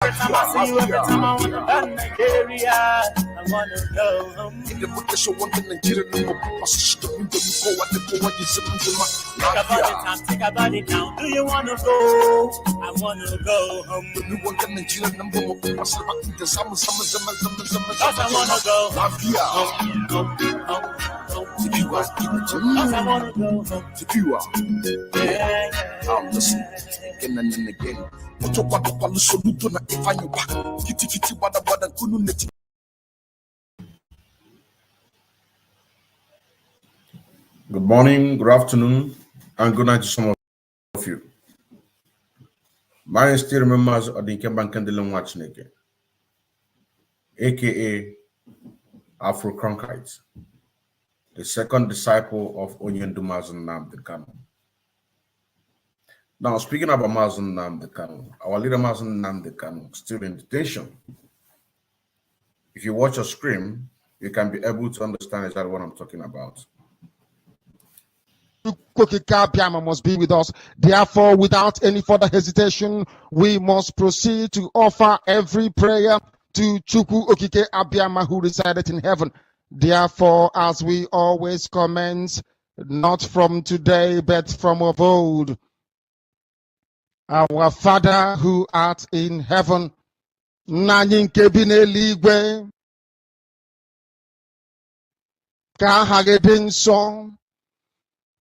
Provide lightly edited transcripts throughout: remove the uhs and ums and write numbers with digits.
Every time I see you, every time I wanna run Nigeria, I wanna go home. In the book, so one thing Nigeria, no more system. You go at the go what you say. Think about it now. Do you wanna go? I wanna go home. You want the Nigeria number one. The summer. I wanna go home. If you are I wanna go home. If you are, I'm listening again and again. Good morning, good afternoon, and good night to some of you. My name still remembers Odinke Bankandelan Wachneke, aka Afro Cronkite, the second disciple of Mazi Nnamdi Kanu. Now, speaking about Mazi Nnamdi Kanu, our leader Mazi Nnamdi Kanu still in detention. If you watch your screen, you can be able to understand exactly what I'm talking about. Must be with us. Therefore, without any further hesitation, we must proceed to offer every prayer to Chukwu Okike Abiyama, who resided in heaven. Therefore, as we always commence, not from today, but from of old, our Father who art in heaven, Nanyin Kebine Ligwe, Kahagedin song,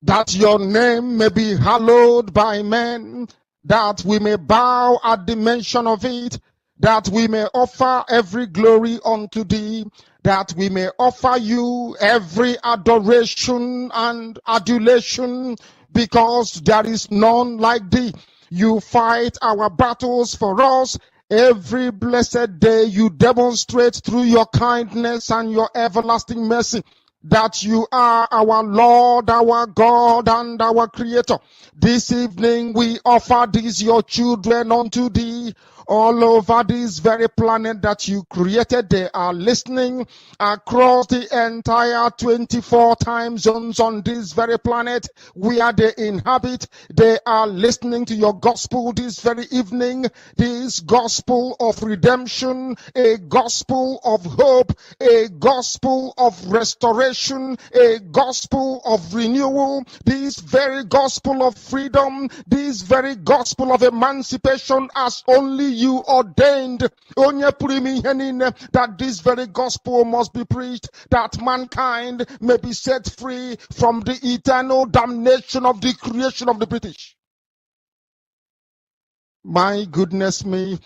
that your name may be hallowed by men, that we may bow at the mention of it, that we may offer every glory unto thee, that we may offer you every adoration and adulation, because there is none like thee. You fight our battles for us. Every blessed day you demonstrate through your kindness and your everlasting mercy that you are our Lord, our God, and our Creator. This evening we offer these your children unto thee. All over this very planet that you created, they are listening across the entire 24 time zones on this very planet where they inhabit. They are listening to your gospel this very evening, this gospel of redemption, a gospel of hope, a gospel of restoration, a gospel of renewal, this very gospel of freedom, this very gospel of emancipation, as only you ordained, that this very gospel must be preached, that mankind may be set free from the eternal damnation of the creation of the British. My goodness me,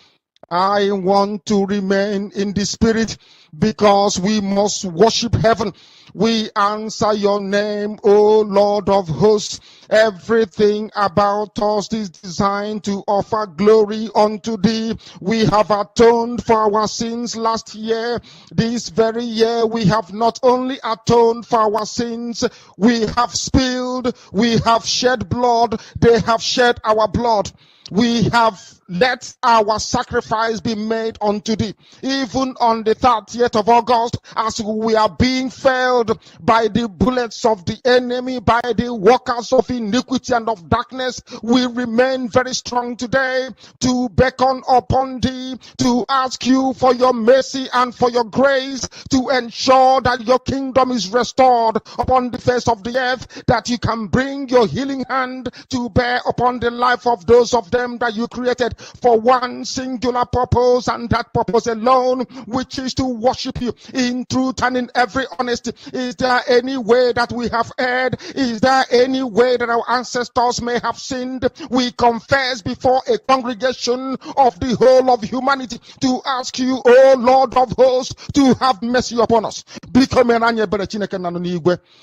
I want to remain in the spirit because we must worship heaven. We answer your name, O Lord of hosts. Everything about us is designed to offer glory unto thee. We have atoned for our sins last year. This very year we have not only atoned for our sins, we have spilled, we have shed blood, they have shed our blood. We have let our sacrifice be made unto thee. Even on the 30th of August, as we are being felled by the bullets of the enemy, by the workers of iniquity and of darkness, we remain very strong today to beckon upon thee, to ask you for your mercy and for your grace, to ensure that your kingdom is restored upon the face of the earth, that you can bring your healing hand to bear upon the life of those of them that you created for one singular purpose, and that purpose alone, which is to worship you in truth and in every honesty. Is there any way that we have erred? Is there any way that our ancestors may have sinned? We confess before a congregation of the whole of humanity to ask you, O Lord of hosts, to have mercy upon us.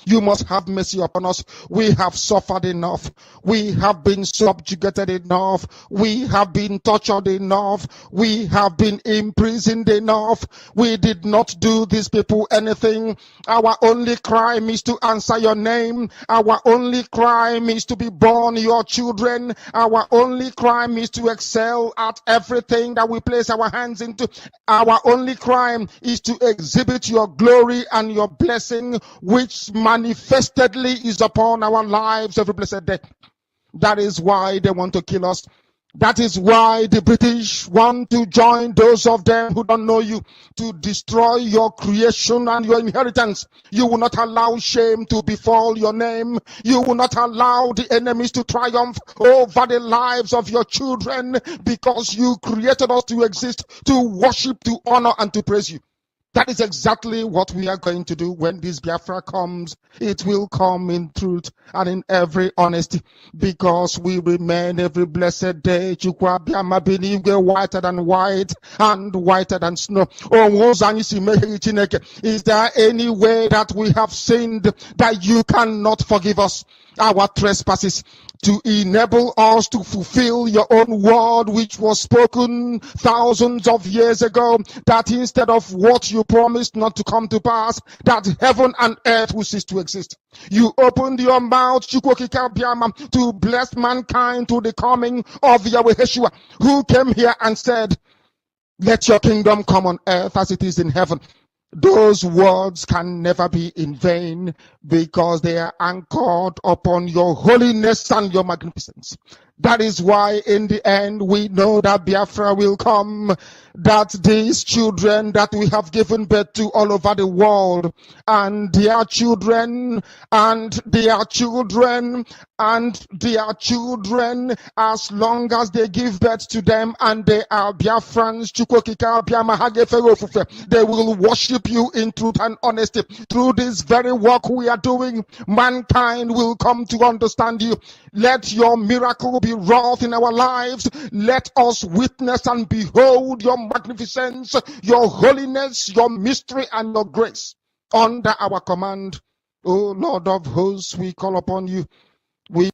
You must have mercy upon us. We have suffered enough. We have been subjugated enough. We have been tortured enough. We have been imprisoned enough. We did not do these people anything. Our only crime is to answer your name. Our only crime is to be born your children. Our only crime is to excel at everything that we place our hands into. Our only crime is to exhibit your glory and your blessing, which manifestedly is upon our lives every blessed day. That is why they want to kill us. That is why the British want to join those of them who don't know you to destroy your creation and your inheritance. You will not allow shame to befall your name. You will not allow the enemies to triumph over the lives of your children, because you created us to exist, to worship, to honor, and to praise you. That is exactly what we are going to do when this Biafra comes. It will come in truth and in every honesty, because we remain every blessed day Chukwuabiama benigwe, whiter than white and whiter than snow. Is there any way that we have sinned that you cannot forgive us our trespasses, to enable us to fulfill your own word, which was spoken thousands of years ago, that instead of what you promised not to come to pass, that heaven and earth will cease to exist? You opened your mouth, Chukwukikabiama, to bless mankind to the coming of Yahweh Yeshua, who came here and said, let your kingdom come on earth as it is in heaven. Those words can never be in vain, because they are anchored upon your holiness and your magnificence. That is why in the end we know that Biafra will come, that these children that we have given birth to all over the world, and their children, and their children, and their children, as long as they give birth to them and they are Biafrans, they will worship you in truth and honesty. Through this very work we are doing, mankind will come to understand you. Let your miracle be wrought in our lives. Let us witness and behold your magnificence, your holiness, your mystery, and your grace under our command. O Lord of hosts, we call upon you. We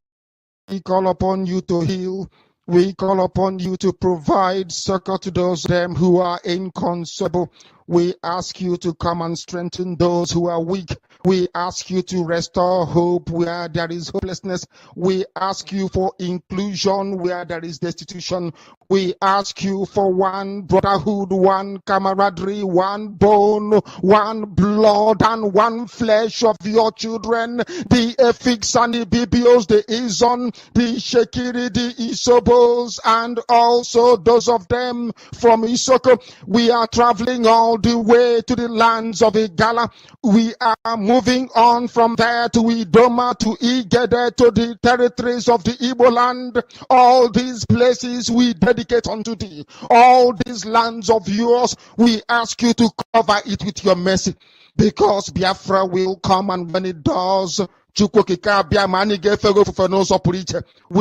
call upon you to heal. We call upon you to provide succor to those them who are inconsolable. We ask you to come and strengthen those who are weak. We ask you to restore hope where there is hopelessness. We ask you for inclusion where there is destitution. We ask you for one brotherhood, one camaraderie, one bone, one blood, and one flesh of your children. The Efiks and the Bibios, the Izon, the Shekiri, the Isobos, and also those of them from Isoko. We are traveling all the way to the lands of Igala. We are moving on from there to Idoma, to Igede, to the territories of the Igbo land. All these places we dedicate unto thee. All these lands of yours, we ask you to cover it with your mercy, because Biafra will come, and when it does, we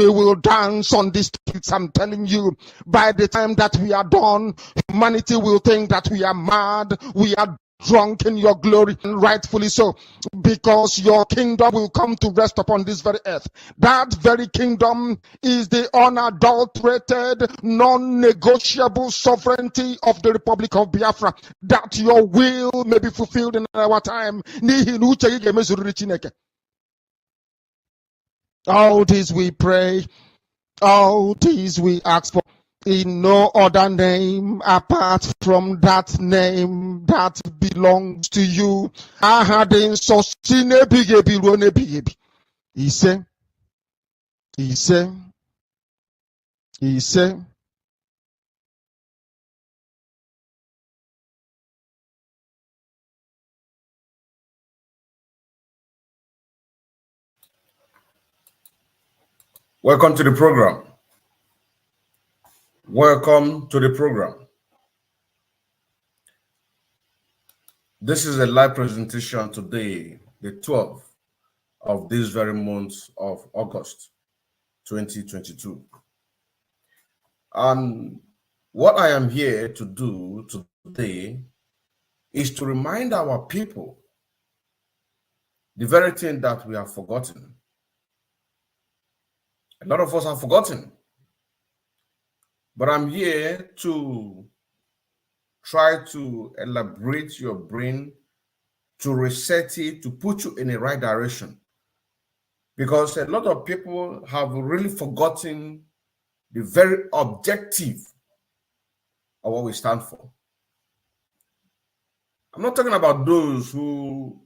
will dance on these streets. I'm telling you, by the time that we are done, humanity will think that we are mad, we are drunk in your glory, and rightfully so, because your kingdom will come to rest upon this very earth. That very kingdom is the unadulterated, non-negotiable sovereignty of the Republic of Biafra, that your will may be fulfilled in our time. All this we pray, all these we ask for, in no other name apart from that name that belongs to you. He said, welcome to the program. Welcome to the program. This is a live presentation today, the 12th of this very month of August 2022. And what I am here to do today is to remind our people the very thing that we have forgotten. A lot of us have forgotten. But I'm here to try to elaborate your brain, to reset it, to put you in the right direction. Because a lot of people have really forgotten the very objective of what we stand for. I'm not talking about those who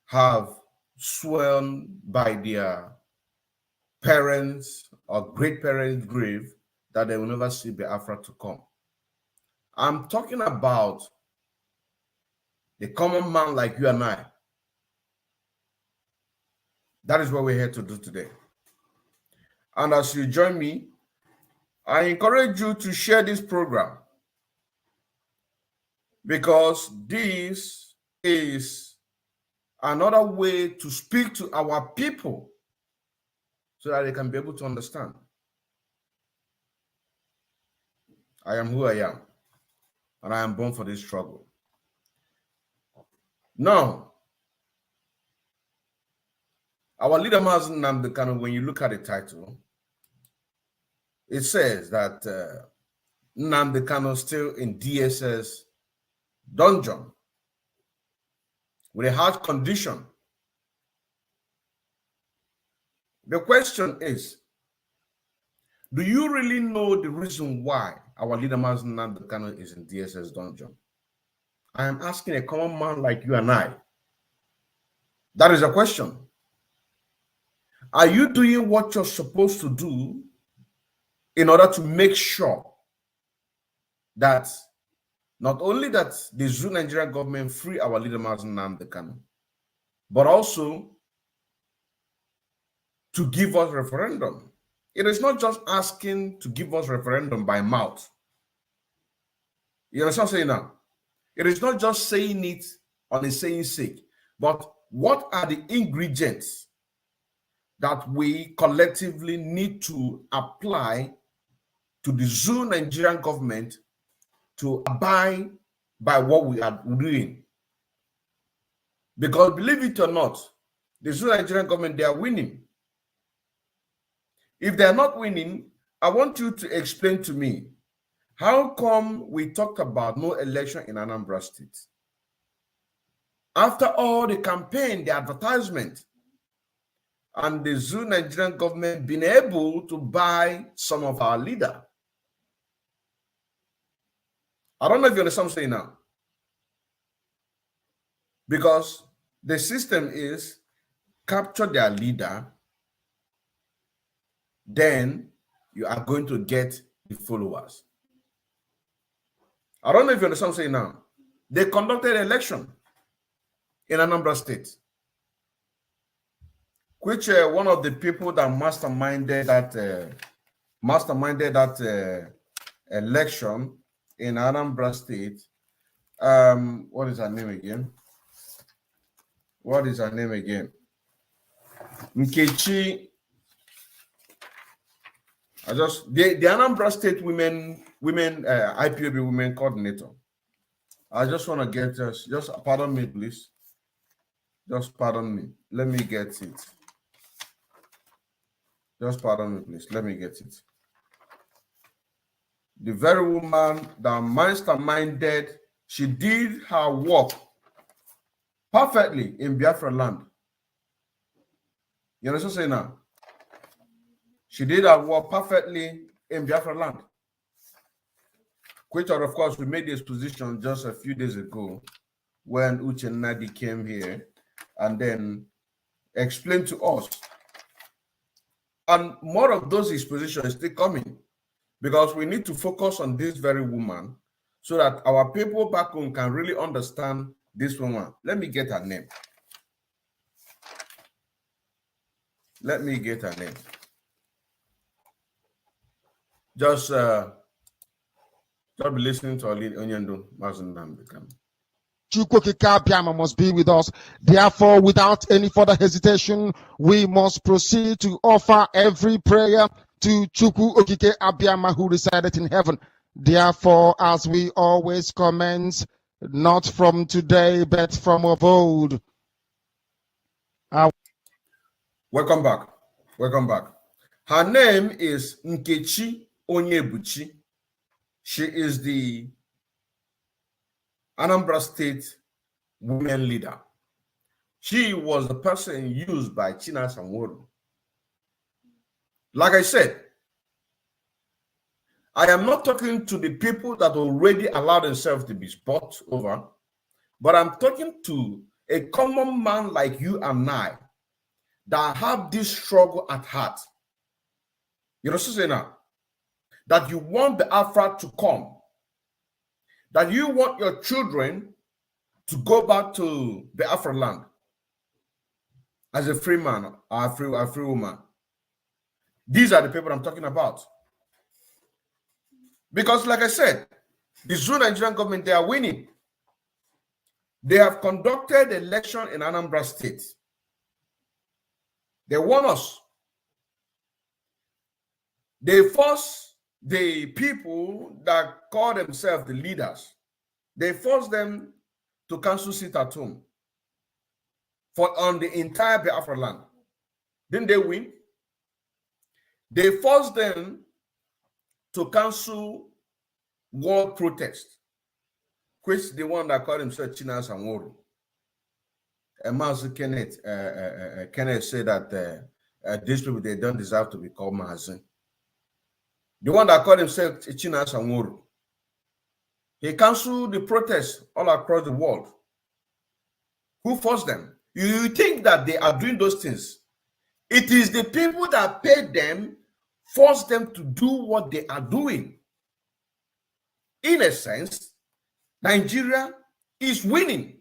have sworn by their parents or great parents' grave that they will never see Biafra to come. I'm talking about the common man like you and I. That is what we're here to do today. And as you join me, I encourage you to share this program, because this is another way to speak to our people so that they can be able to understand. I am who I am, and I am born for this struggle. Now, our leader Mazi Nnamdi Kanu, when you look at the title, it says that Nnamdi Kanu still in DSS dungeon with a heart condition. The question is, do you really know the reason why our leader Mazi Nnamdi Kanu is in DSS dungeon? I am asking a common man like you and I. That is a question. Are you doing what you're supposed to do in order to make sure that not only that the Zoo Nigerian government free our leader Mazi Nnamdi Kanu, but also to give us referendum? It is not just asking to give us referendum by mouth. You understand what I'm saying now? It is not just saying it on a saying sake, but what are the ingredients that we collectively need to apply to the Zoo Nigerian government to abide by what we are doing? Because believe it or not, the Zoo Nigerian government, they are winning. If they are not winning, I want you to explain to me, how come we talked about no election in Anambra State? After all the campaign, the advertisement, and the Zoo Nigerian government been able to buy some of our leader. I don't know if you understand what I'm saying now. Because the system is capture their leader, then you are going to get the followers. I don't know if you understand what I'm saying now. They conducted an election in Anambra State, which one of the people that masterminded that election in Anambra State. What is her name again? Nkechi. The Anambra State women IPOB women coordinator. I just want to get just pardon me, please. Just pardon me. Let me get it. Just pardon me, please. Let me get it. The very woman that masterminded, she did her work perfectly in Biafra land. You understand what I'm saying now? She did her work perfectly in Biafra land. Which, of course, we made this position just a few days ago when Uche Nnadi came here and then explained to us. And more of those expositions is still coming, because we need to focus on this very woman so that our people back home can really understand this woman. Let me get her name. Just be listening to our lead Onyendo Mazi Nnamdi Kanu. Chukwokika must be with us. Therefore, without any further hesitation, we must proceed to offer every prayer to Chukwu Okike Abiyama, who resided in heaven. Therefore, as we always commence, not from today, but from of old. Welcome back. Her name is Nkechi Onyebuchi. She is the Anambra State women leader. She was the person used by Chinasa Nwodo. Like I said, I am not talking to the people that already allowed themselves to be bought over, but I'm talking to a common man like you and I that have this struggle at heart. You know what I'm saying now? that you want the Biafra to come, that you want your children to go back to the Biafra land as a free man or a free woman. These are the people I'm talking about. Because like I said, the Zoo Nigerian government, they are winning. They have conducted election in Anambra State. They won us. They forced the people that call themselves the leaders, they forced them to cancel sit at home on the entire Biafra land. Didn't they win? They forced them to cancel world protest, which the one that called himself Chinas and Woro. And Mazi Kenneth said that these people, they don't deserve to be called Mazi. The one that called himself Chinas and Woro, he canceled the protests all across the world. Who forced them? You think that they are doing those things? It is the people that paid them, forced them to do what they are doing. In a sense, Nigeria is winning.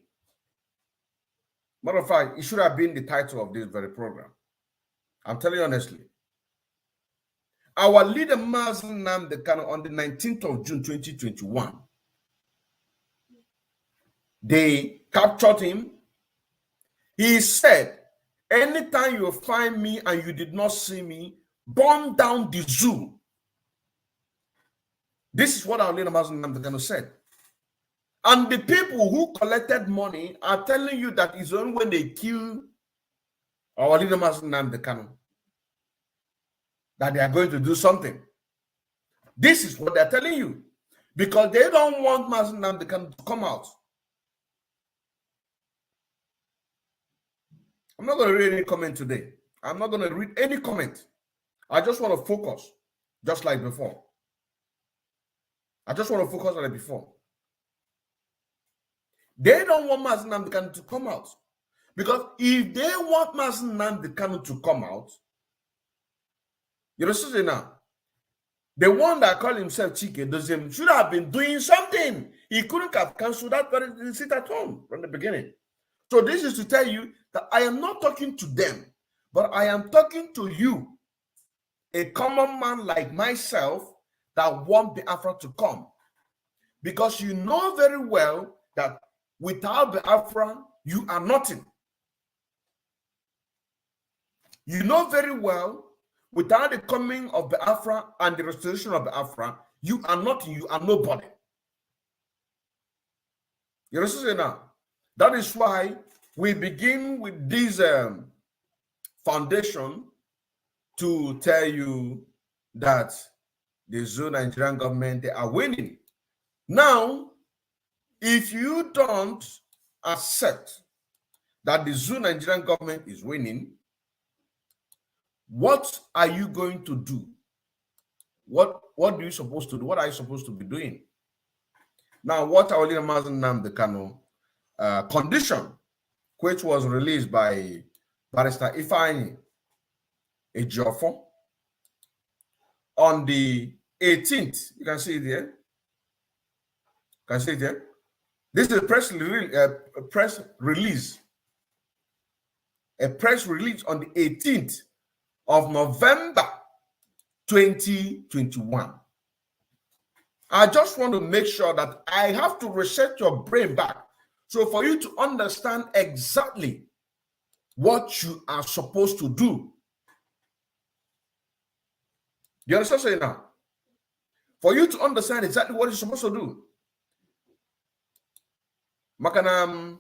Matter of fact, it should have been the title of this very program. I'm telling you honestly. Our leader, Mazi Nnamdi Kanu, on the 19th of June 2021, they captured him. He said, anytime you find me and you did not see me, burn down the zoo. This is what our leader Mazi Nnamdi Kanu said. And the people who collected money are telling you that it's only when they kill our leader Mazi Nnamdi Kanu that they are going to do something. This is what they're telling you. Because they don't want Mazi Nnamdi Kanu to come out. I'm not going to read any comment today. I'm not going to read any comment. I just want to focus, just like before. I just want to focus on it before. They don't want Mazi Nnamdi Kanu to come out. Because if they want Mazi Nnamdi Kanu to come out, you know now, the one that called himself Chike should have been doing something. He couldn't have cancelled that very sit at home from the beginning. So this is to tell you that I am not talking to them, but I am talking to you, a common man like myself that want the Biafra to come. Because you know very well that without the Biafra, you are nothing. You know very well, without the coming of the Biafra and the restoration of the Biafra, you are nothing, you are nobody. You understand now? That is why we begin with this foundation to tell you that the Zoo Nigerian government, they are winning. Now, if you don't accept that the Zoo Nigerian government is winning, what are you going to do? What are you supposed to do? What are you supposed to be doing? Now, what our leader Mazi Nnamdi Kanu condition, which was released by Barister Ifeany Ejiofor on the 18th. You can see it here. Can you see it here? This is a press release. A press release on the 18th of November 2021. I just want to make sure that I have to reset your brain back. So for you to understand exactly what you are supposed to do. You understand what I'm saying now? For you to understand exactly what you're supposed to do. Makanam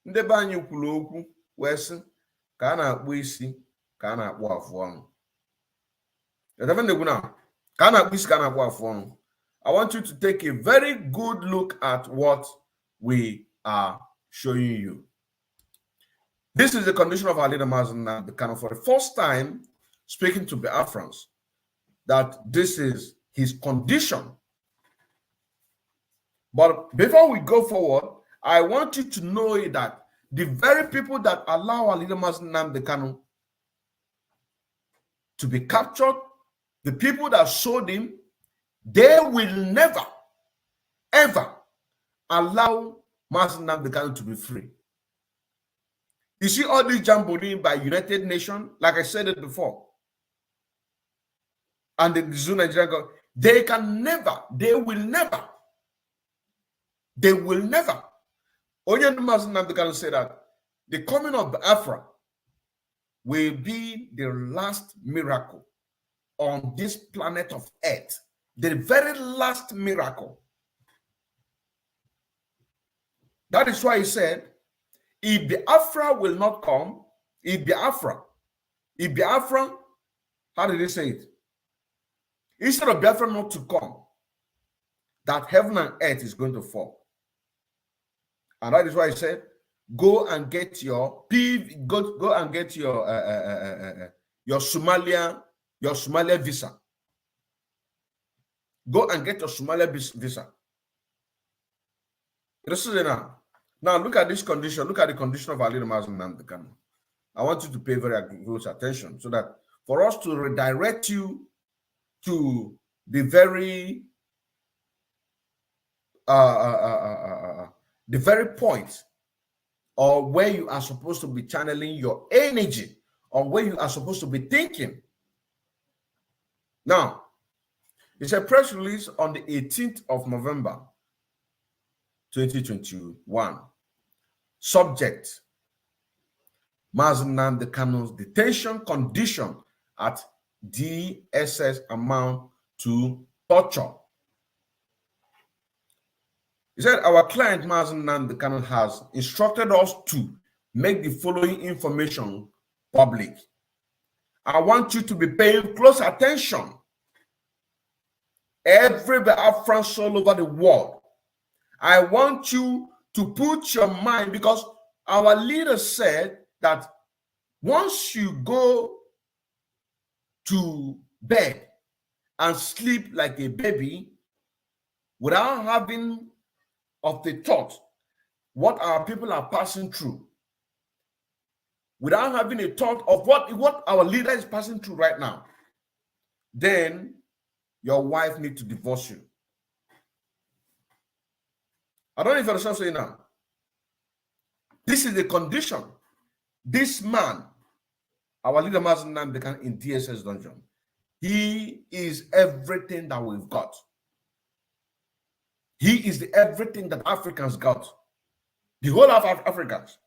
ndebe anyị kwuru okwu wee sị ka a na-akpụ isi ka a na-akpụ afụ ọnụ. I want you to take a very good look at what we are showing you. This is the condition of our leader Mazi Nnamdi Kanu for the first time speaking to Biafrans, that this is his condition. But before we go forward, I want you to know that the very people that allow our leader Mazi Nnamdi Kanu to be captured, the people that sold him, they will never, ever allow Mazi Nnamdi Kanu to be free. You see all this jamboree by United Nations, like I said it before, and the Zoo Nigerian government, they can never, they will never. Onye Mazi Nnamdi Kanu said that the coming of Biafra will be the last miracle on this planet of Earth. The very last miracle. That is why he said, if Biafra will not come, if Biafra, how did he say it? Instead of Biafra not to come, that heaven and earth is going to fall. And that is why he said, go and get your go and get your Somalia visa. Go and get your Somalia visa. Listen now. Now look at this condition. Look at the condition of our leader Mazi Nnamdi Kanu. I want you to pay very close attention so that for us to redirect you to the very point or where you are supposed to be channeling your energy or where you are supposed to be thinking. Now, it's a press release on the 18th of November 2021. Subject: Mazi Nnamdi Kanu's detention condition at DSS amount to torture. He said, our client Mazi Nnamdi Kanu has instructed us to make the following information public. I want you to be paying close attention. Every Biafran soul over the world, I want you to put your mind, because our leader said that once you go to bed and sleep like a baby without having of the thought what our people are passing through, without having a thought of what our leader is passing through right now, then your wife needs to divorce you. I don't know if you understand what I'm saying now. This is the condition. This man, our leader Mazi Nnamdi Kanu in DSS dungeon, he is everything that we've got. He is everything that Africans got. The whole of Africans.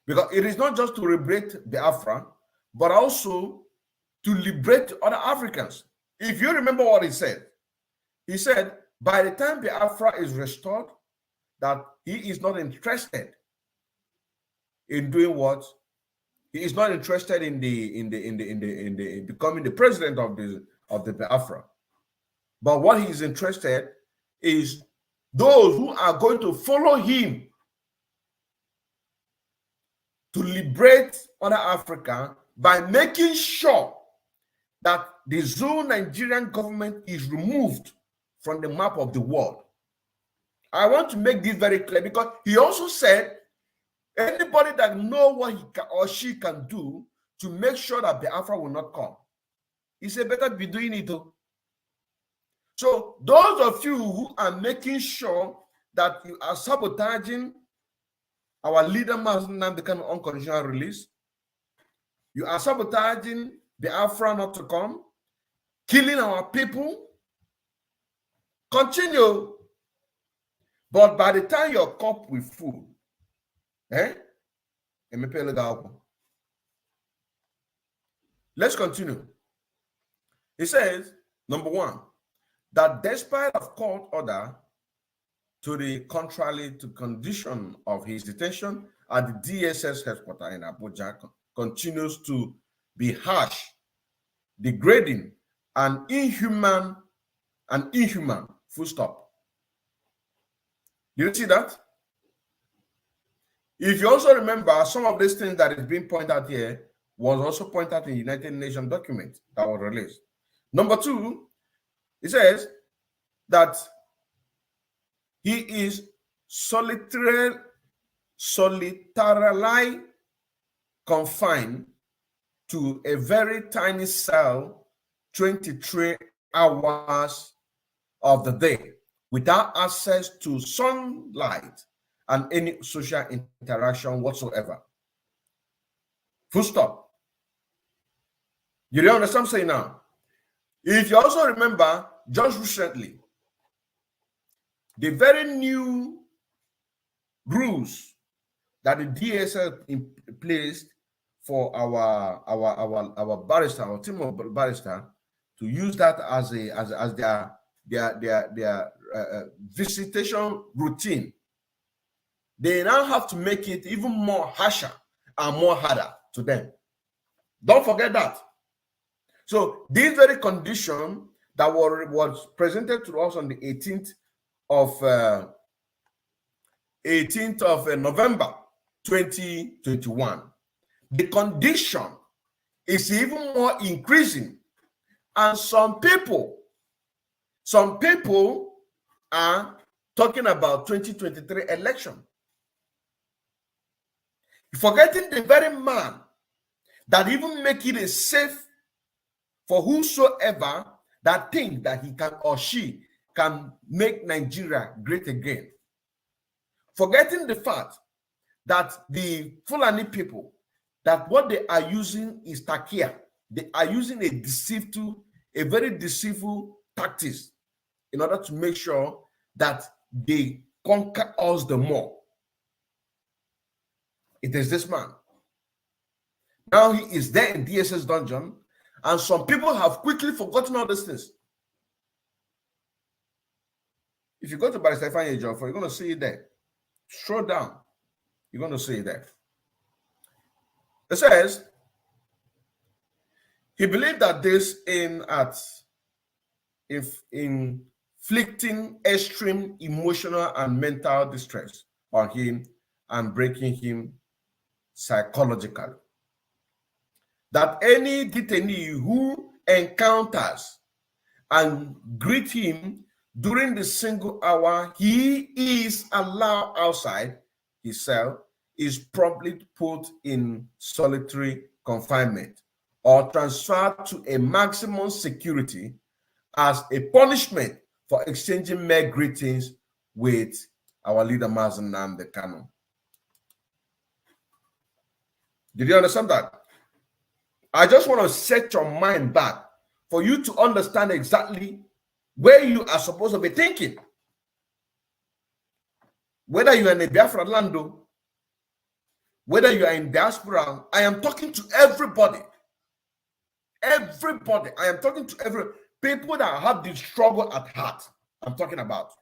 Because it is not just to liberate Biafra, but also to liberate other Africans. If you remember what he said by the time Biafra is restored, that he is not interested in doing what? He is not interested in becoming the president of the Biafra. But what he is interested is those who are going to follow him to liberate other Africa by making sure that the Zoo Nigerian government is removed from the map of the world. I want to make this very clear, because he also said anybody that knows what he can or she can do to make sure that Biafra will not come, he said better be doing it too. So those of you who are making sure that you are sabotaging our leader Mazi Nnamdi Kanu unconditional release, you are sabotaging Biafra not to come, killing our people, continue. But by the time your cup will full, let's continue. He says, number one, that despite of court order to the contrary to condition of his detention at the DSS headquarters in Abuja continues to be harsh, degrading, and inhumane, full stop. You see that? If you also remember, some of these things that is being pointed out here was also pointed out in the United Nations document that was released. Number two, it says that he is solitarily confined to a very tiny cell 23 hours of the day without access to sunlight and any social interaction whatsoever. Full stop. You don't understand what I'm saying now? If you also remember, just recently, the very new rules that the DSS placed for our barrister, our team of barrister, to use that as their visitation routine. They now have to make it even more harsher and more harder to them. Don't forget that. So this very condition that was presented to us on the 18th of November 2021, the condition is even more increasing, and some people are talking about 2023 election, forgetting the very man that even make it a safe for whosoever that think that he can or she can make Nigeria great again. Forgetting the fact that the Fulani people, that what they are using is takia. They are using a very deceitful tactics in order to make sure that they conquer us the more. It is this man. Now he is there in DSS dungeon, and some people have quickly forgotten all these things. If you go to Barister Ifeany Ejiofor, you're going to see it there. Scroll down. You're going to see it there. It says, he believed that this inflicting extreme emotional and mental distress on him and breaking him psychologically. That any detainee who encounters and greet him during the single hour he is allowed outside his cell is promptly put in solitary confinement or transferred to a maximum security as a punishment for exchanging mere greetings with our leader Mazi Nnamdi Kanu. Did you understand that? I just want to set your mind back for you to understand exactly where you are supposed to be thinking. Whether you are in a Biafra land, whether you are in diaspora, I am talking to everybody. Everybody. I am talking to every people that have this struggle at heart. I'm talking about.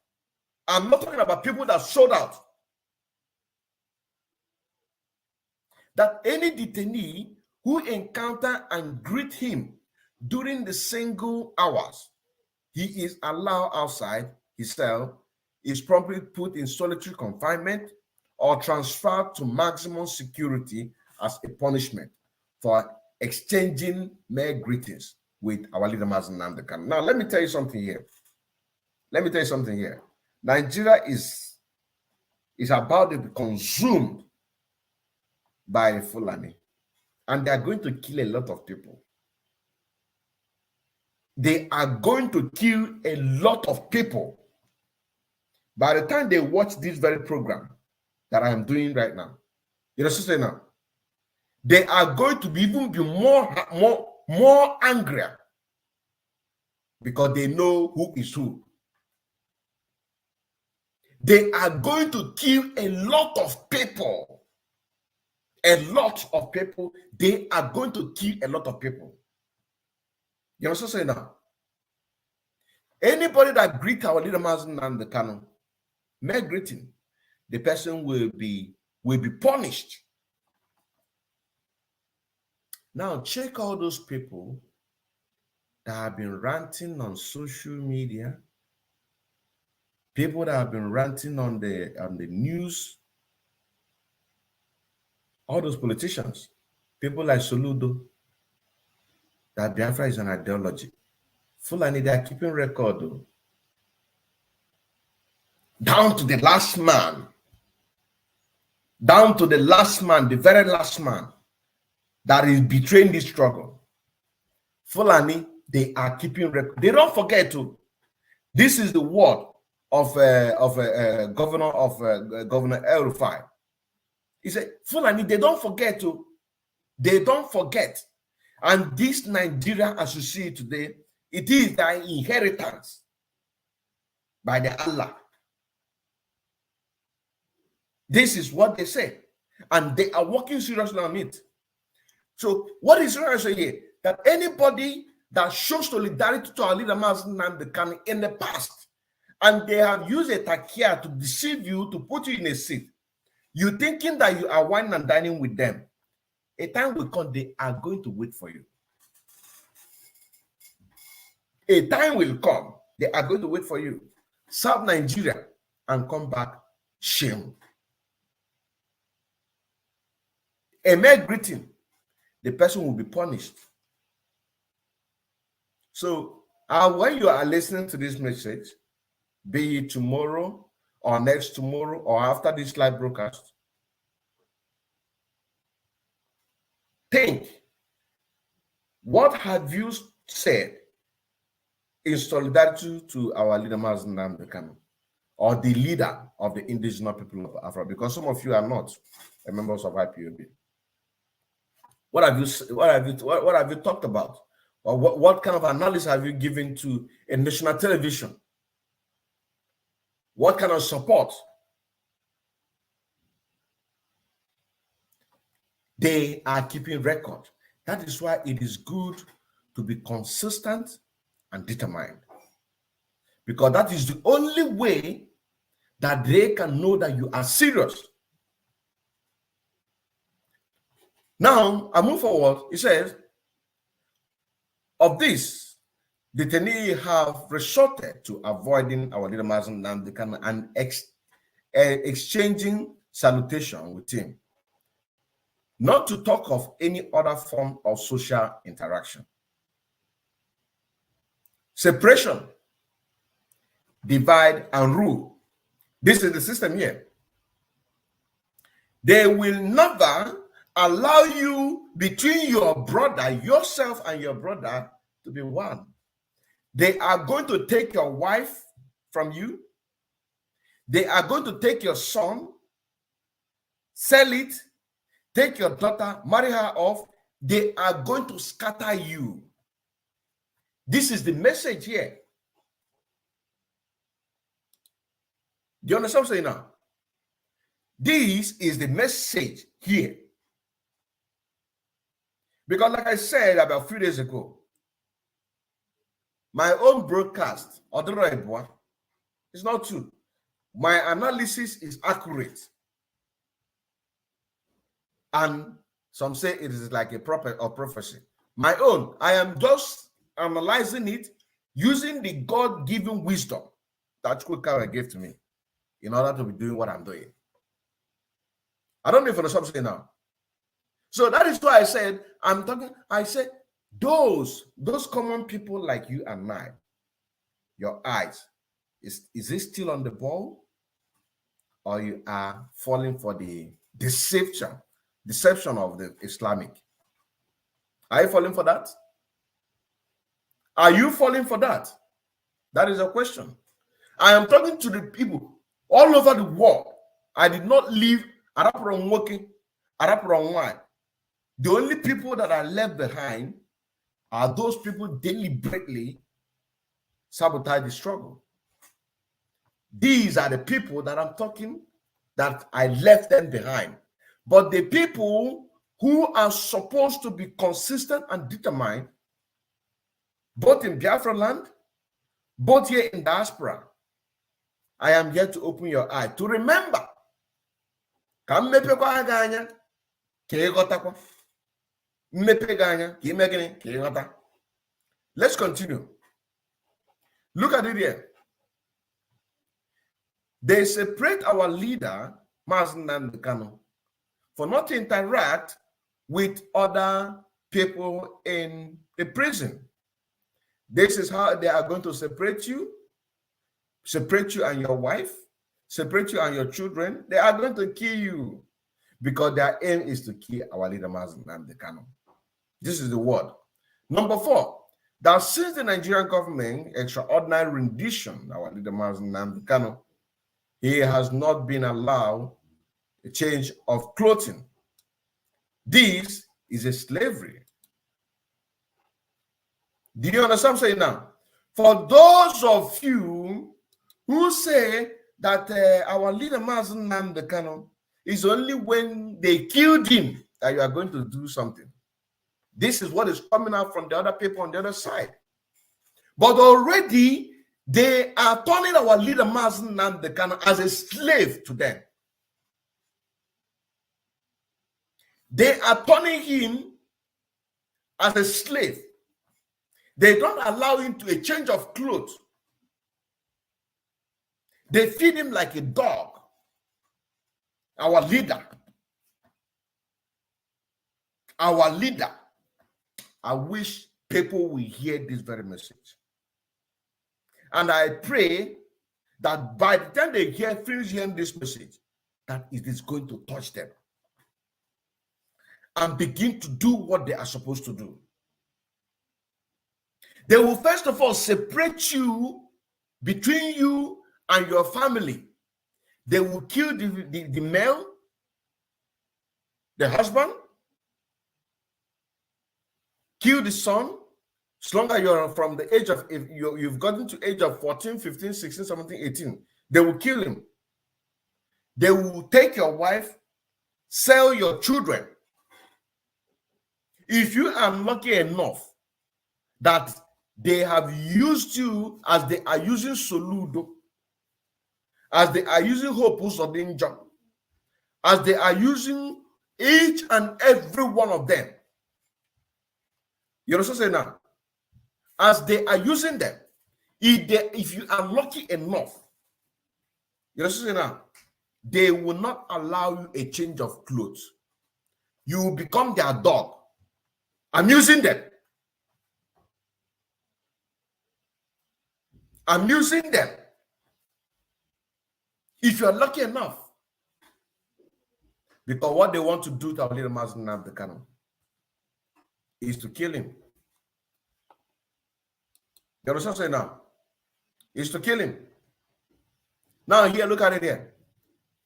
I'm not talking about people that sold out. That any detainee who encounter and greet him during the single hours he is allowed outside his cell is promptly put in solitary confinement or transferred to maximum security as a punishment for exchanging mere greetings with our leader Mazi Nnamdi Kanu. Now, let me tell you something here. Nigeria is about to be consumed by the Fulani, and they are going to kill a lot of people. They are going to kill a lot of people. By the time they watch this very program that I am doing right now, you know what I'm saying now? They are going to be even be more angrier because they know who is who. They are going to kill a lot of people. A lot of people. They are going to kill a lot of people. You know what I'm saying now? Anybody that greet our leader Mazi Nnamdi Kanu, mere greeting, the person will be punished. Now check all those people that have been ranting on social media, people that have been ranting on the news, all those politicians, people like Soludo, that Biafra is an ideology. Fulani, they are keeping record though. Down to the last man. Down to the last man, the very last man that is betraying this struggle. Fulani, They are keeping record. They don't forget to. This is the word of Governor El-Rufai. He said, Fulani, they don't forget to. They don't forget. And this Nigeria, as you see today, it is their inheritance by the Allah. This is what they say. And they are working seriously on it. So what is serious here? That anybody that shows solidarity to our leader, Mazi Nnamdi Kanu, in the past, and they have used a takia to deceive you, to put you in a seat, you thinking that you are wine and dining with them, a time will come, they are going to wait for you. A time will come, they are going to wait for you. Serve Nigeria and come back shame. A mere greeting, the person will be punished. So when you are listening to this message, be it tomorrow or next tomorrow or after this live broadcast, think, what have you said in solidarity to our leader, Mazi Nnamdi Kanu, or the leader of the indigenous people of Africa? Because some of you are not members of IPOB. What have you talked about? Or what kind of analysis have you given to a national television? What kind of support? They are keeping record. That is why it is good to be consistent and determined. Because that is the only way that they can know that you are serious. Now, I move forward. It says, of this, detainees have resorted to avoiding our leader Mazi Nnamdi Kanu and exchanging salutation with him, not to talk of any other form of social interaction. Separation, divide, and rule. This is the system here. They will never allow you, between your brother, yourself and your brother, to be one. They are going to take your wife from you. They are going to take your son, sell it, take your daughter, marry her off. They are going to scatter you. This is the message here. Do you understand what I'm saying now? This is the message here. Because like I said about a few days ago, my own broadcast, it's not true. My analysis is accurate. And some say it is like a prophecy. My own, I am just analyzing it using the God-given wisdom that Chukwuka gave to me in order to be doing what I'm doing. I don't know if you understand something now. So that is why I said, I said, those common people like you and I, your eyes, is it still on the ball? Or you are falling for the deception of the Islamic? Are you falling for that? Are you falling for that? That is a question. I am talking to the people all over the world. I did not leave Araparon working, Araparon wine. The only people that are left behind are those people deliberately sabotage the struggle. These are the people that I'm talking, that I left them behind. But the people who are supposed to be consistent and determined, both in Biafra land, both here in diaspora, I am here to open your eye to remember. Let's continue. Look at it here. They separate our leader, Mazi Nnamdi Kanu, for not to interact with other people in the prison. This is how they are going to separate you and your wife, separate you and your children. They are going to kill you because their aim is to kill our leader, Mazi Nnamdi Kanu. This is the word. Number 4, that since the Nigerian government extraordinary rendition, our leader Mazi Nnamdi Kanu, he has not been allowed a change of clothing. This is a slavery. Do you understand what I'm saying now? For those of you who say that our leader Mazi Nnamdi Kanu is only when they killed him that you are going to do something. This is what is coming out from the other people on the other side. But already they are turning our leader Mazi Nnamdi Kanu as a slave to them. They are turning him as a slave. They don't allow him to a change of clothes. They feed him like a dog. Our leader. Our leader. I wish people will hear this very message. And I pray that by the time they finish hearing this message, that it is going to touch them and begin to do what they are supposed to do. They will first of all separate you between you and your family. They will kill the male, the husband, kill the son. As long as you're from the age of, if you've gotten to age of 14, 15, 16, 17, 18, they will kill him. They will take your wife, sell your children. If you are lucky enough that they have used you as they are using Soludo, as they are using Hopus or Danger, as they are using each and every one of them. You understand saying now? As they are using them, if you are lucky enough, you understand saying now? They will not allow you a change of clothes. You will become their dog. I'm using them. I'm using them. If you're lucky enough. Because what they want to do to our leader Mazi Nnamdi Kanu is to kill him. You understand what I'm saying now? Is to kill him. Now here, look at it here.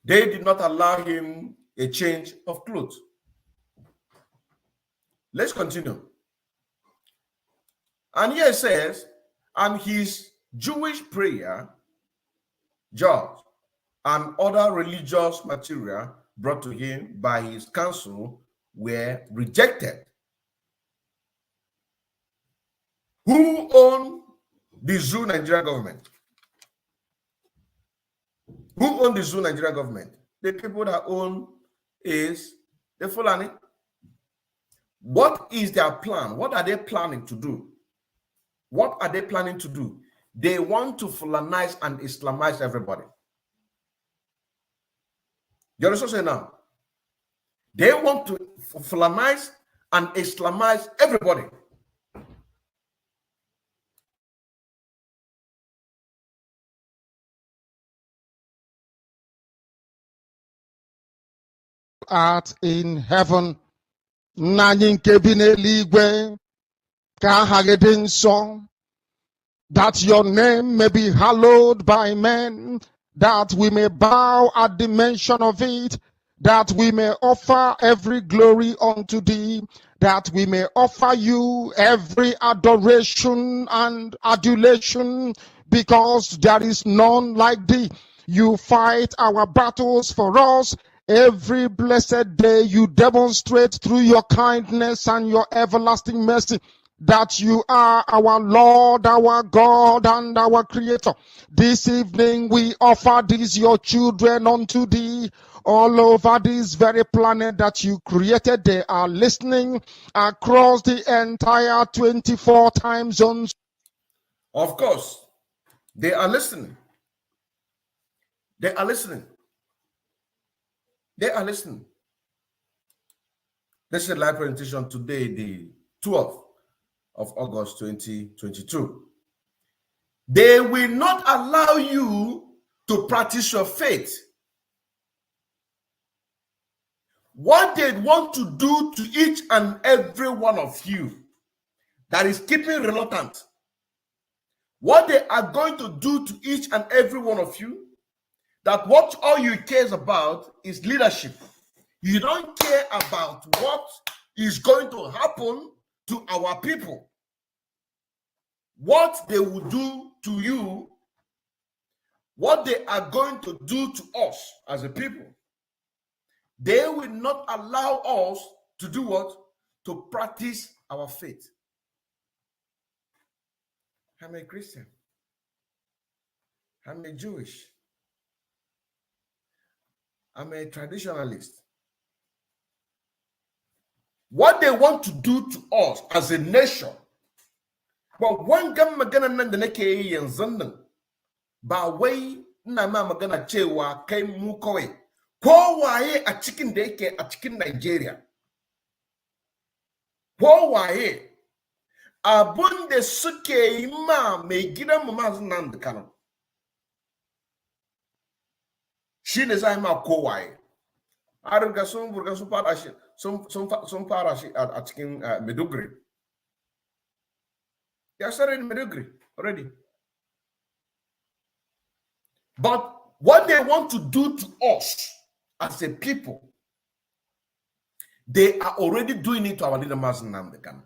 They did not allow him a change of clothes. Let's continue. And here it says, and his Jewish prayer, jars, and other religious material brought to him by his council were rejected. Who owned the Zoo Nigeria government? Who owned the Zoo Nigeria government? The people that own is the Fulani. What is their plan? What are they planning to do? What are they planning to do? They want to Fulanize and Islamize everybody. You understand what I'm saying now? They want to Fulanize and Islamize everybody. Art in heaven, nanying kebine ligwe, kahagedin song, that your name may be hallowed by men, that we may bow at the mention of it, that we may offer every glory unto thee, that we may offer you every adoration and adulation, because there is none like thee. You fight our battles for us. Every blessed day you demonstrate through your kindness and your everlasting mercy that you are our Lord, our God, and our Creator. This evening we offer these your children unto thee all over this very planet that you created. They are listening across the entire 24 time zones. Of course, they are listening. They are listening. They are listening. This is a live presentation today, the 12th of August 2022. They will not allow you to practice your faith. What they want to do to each and every one of you that is keeping reluctant. What they are going to do to each and every one of you, that what all you cares about is leadership. You don't care about what is going to happen to our people. What they will do to you, what they are going to do to us as a people. They will not allow us to do what? To practice our faith. I'm a Christian. I'm a Jewish. I'm a traditionalist. What they want to do to us as a nation, but one gamma gonna nandanake and zundan, by way Nama magana chewa came mukoe. Poor waye a chicken daycare a chicken Nigeria. Poor waye abunde suke ima me gida Mazi Nnamdi Kanu. She is I'm a ko waye. Argasun burgasun parashi some parashi at chicken Medugri. They are started in Medugri already. But what they want to do to us as a people, they are already doing it to our leader Mazi Nnamdi Kanu.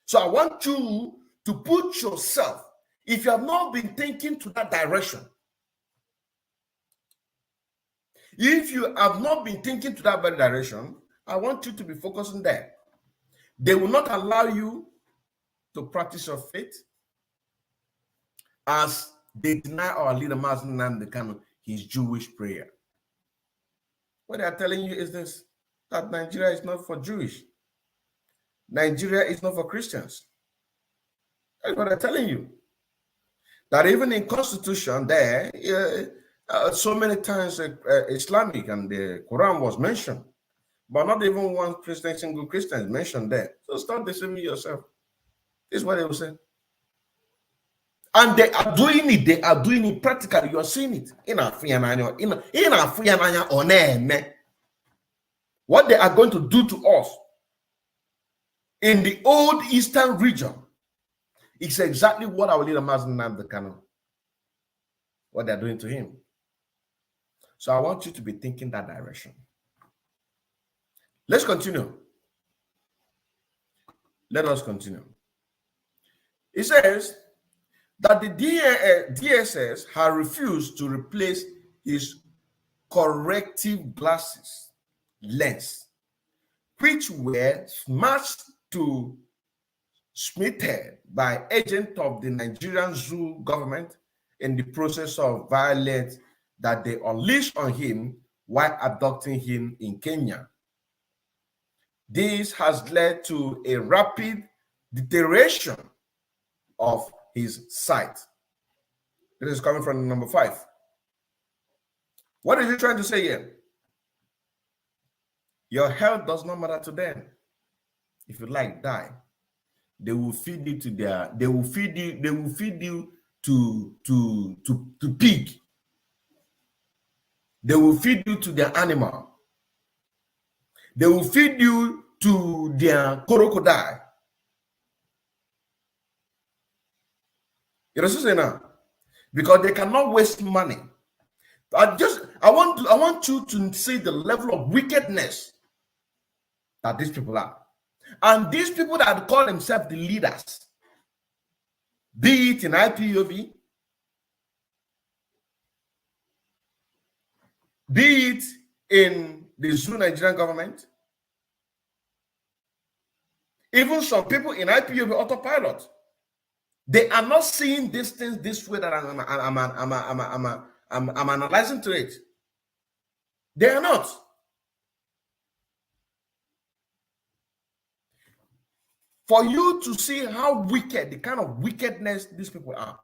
So I want you to put yourself, if you have not been thinking to that direction, if you have not been thinking to that very direction, I want you to be focusing there. They will not allow you to practice your faith as they deny our leader Mazi Nnamdi Kanu his Jewish prayer. What they are telling you is this, that Nigeria is not for Jewish. Nigeria is not for Christians. That's what they're telling you. That even in Constitution there, so many times Islamic and the Quran was mentioned, but not even one single Christian is mentioned there. So stop deceiving yourself. This is what they will say. And they are doing it. They are doing it practically. You are seeing it. What they are going to do to us in the old eastern region is exactly what our leader Mazi Nnamdi Kanu, what they are doing to him. So I want you to be thinking that direction. Let's continue. Let us continue. It says that the DSS had refused to replace his corrective glasses lens, which were smashed to smithed by agents of the Nigerian zoo government in the process of violence that they unleashed on him while abducting him in Kenya. This has led to a rapid deterioration of his sight. This is coming from number 5. What is he trying to say here? Your health does not matter to them. If you like, die. They will feed you to their, they will feed you to pig. They will feed you to their animal. They will feed you to their crocodile. You understand now? Because they cannot waste money. I want you to see the level of wickedness that these people are. And these people that call themselves the leaders, be it in IPOB, be it in the Zoo Nigerian government, even some people in IPOB autopilot, they are not seeing these things this way that I'm analyzing to it. They are not. For you to see how wicked, the kind of wickedness these people are.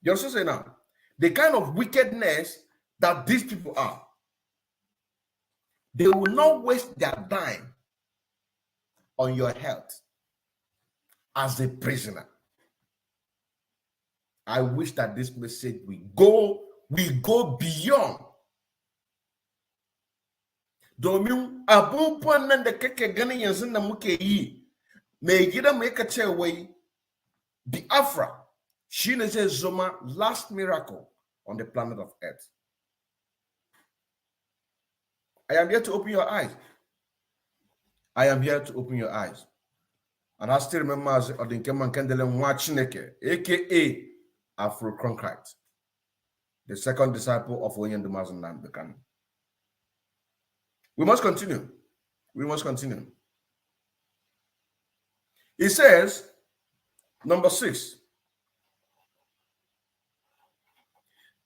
You also say now, the kind of wickedness that these people are. They will not waste their time on your health as a prisoner. I wish that this message we go beyond. Domin abubuwan nan da kake ganin yanzu da muke yi May gida make a chair way. Biafra. She says Zoma last miracle on the planet of Earth. I am here to open your eyes. I am here to open your eyes. And I still remember as Odinkeman Kendele Mwachineke, aka Afro Cronkite, the second disciple of Mazi Nnamdi Kanu. We must continue. We must continue. It says, number 6,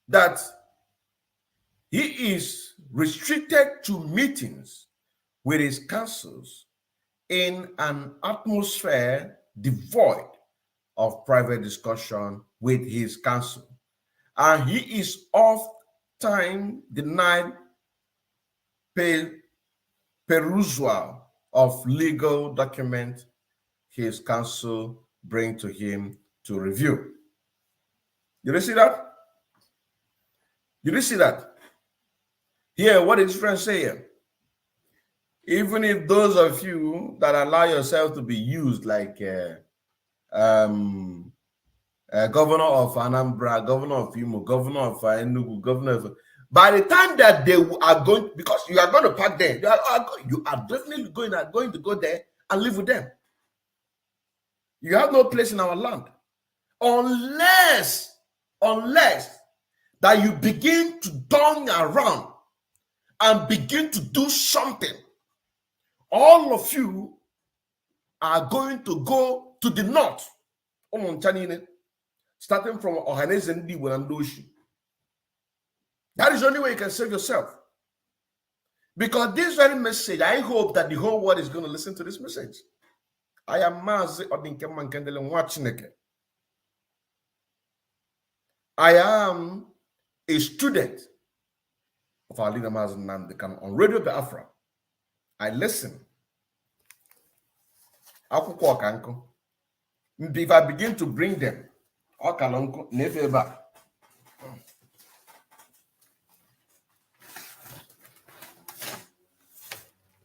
that he is restricted to meetings with his councils in an atmosphere devoid of private discussion with his counsel. And he is oft-time denied perusal of legal documents his counsel bring to him to review. Did you see that? Did you see that? Here, what did his friend say here? Even if those of you that allow yourself to be used like governor of Anambra, governor of Imo, governor of Enugu, governor of... By the time that they are going, because you are going to park there, you are definitely going to go there and live with them. You have no place in our land. Unless that you begin to turn around and begin to do something, all of you are going to go to the north, starting from Ohanese and Diwandoshi. That is the only way you can save yourself. Because this very message, I hope that the whole world is going to listen to this message. I am Mazi Nnamdi. I am a student of our leader Mazi Nnamdi Kanu on Radio Biafra. I listen. If I begin to bring them,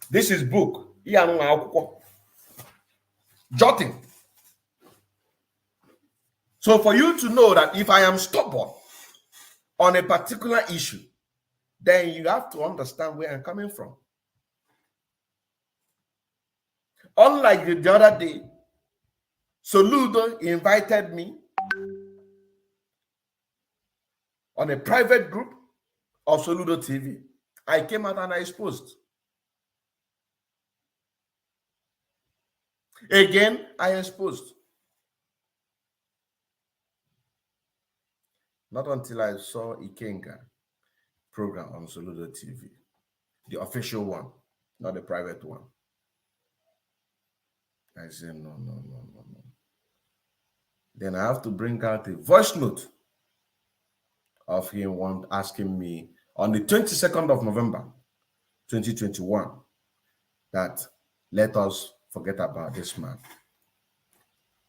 this is book. Jotting. So for you to know that if I am stubborn on a particular issue, then you have to understand where I'm coming from. Unlike the other day, Soludo invited me on a private group of Soludo TV. I came out and I exposed. Again, I exposed. Not until I saw Ikenga program on Soludo TV, the official one, not the private one. I said, no. Then I have to bring out a voice note of him asking me on the 22nd of November, 2021, that let us forget about this man.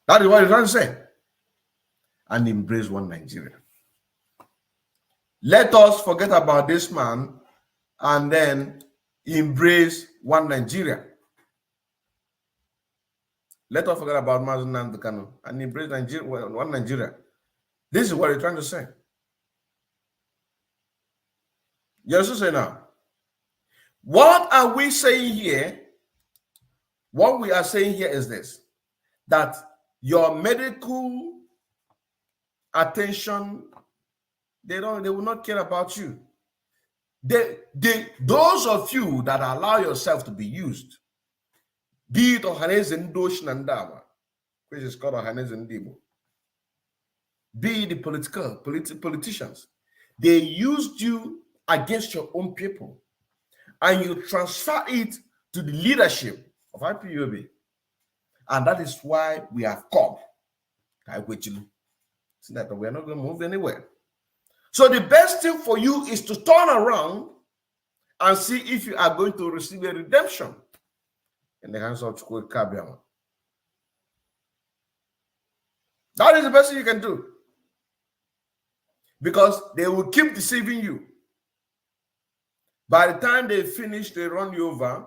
That is what he's trying to say. And embrace one Nigeria. Let us forget about this man and then embrace one Nigeria. Let us forget about Mazi Nnamdi Kanu and embrace Nigeria, one Nigeria. This is what he's trying to say. You also say now, what are we saying here? What we are saying here is this, that your medical attention, they will not care about you. Those of you that allow yourself to be used, be it Ohaneze Ndoshi Nandama, which is called Ohaneze Ndibo, be it the politicians, they used you against your own people, and you transfer it to the leadership of IPOB. And that is why we have come. So that we are not going to move anywhere. So the best thing for you is to turn around and see if you are going to receive a redemption in the hands of Chukwu Kabiama. That is the best thing you can do. Because they will keep deceiving you. By the time they finish, they run you over,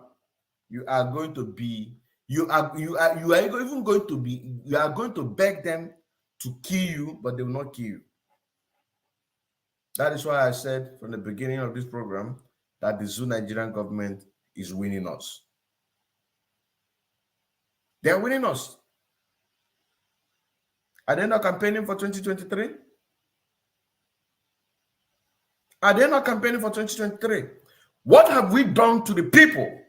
you are going to be You are even going to be, you are going to beg them to kill you, but they will not kill you. That is why I said from the beginning of this program that the Zoo Nigerian government is winning us. They are winning us. Are they not campaigning for 2023? Are they not campaigning for 2023? What have we done to the people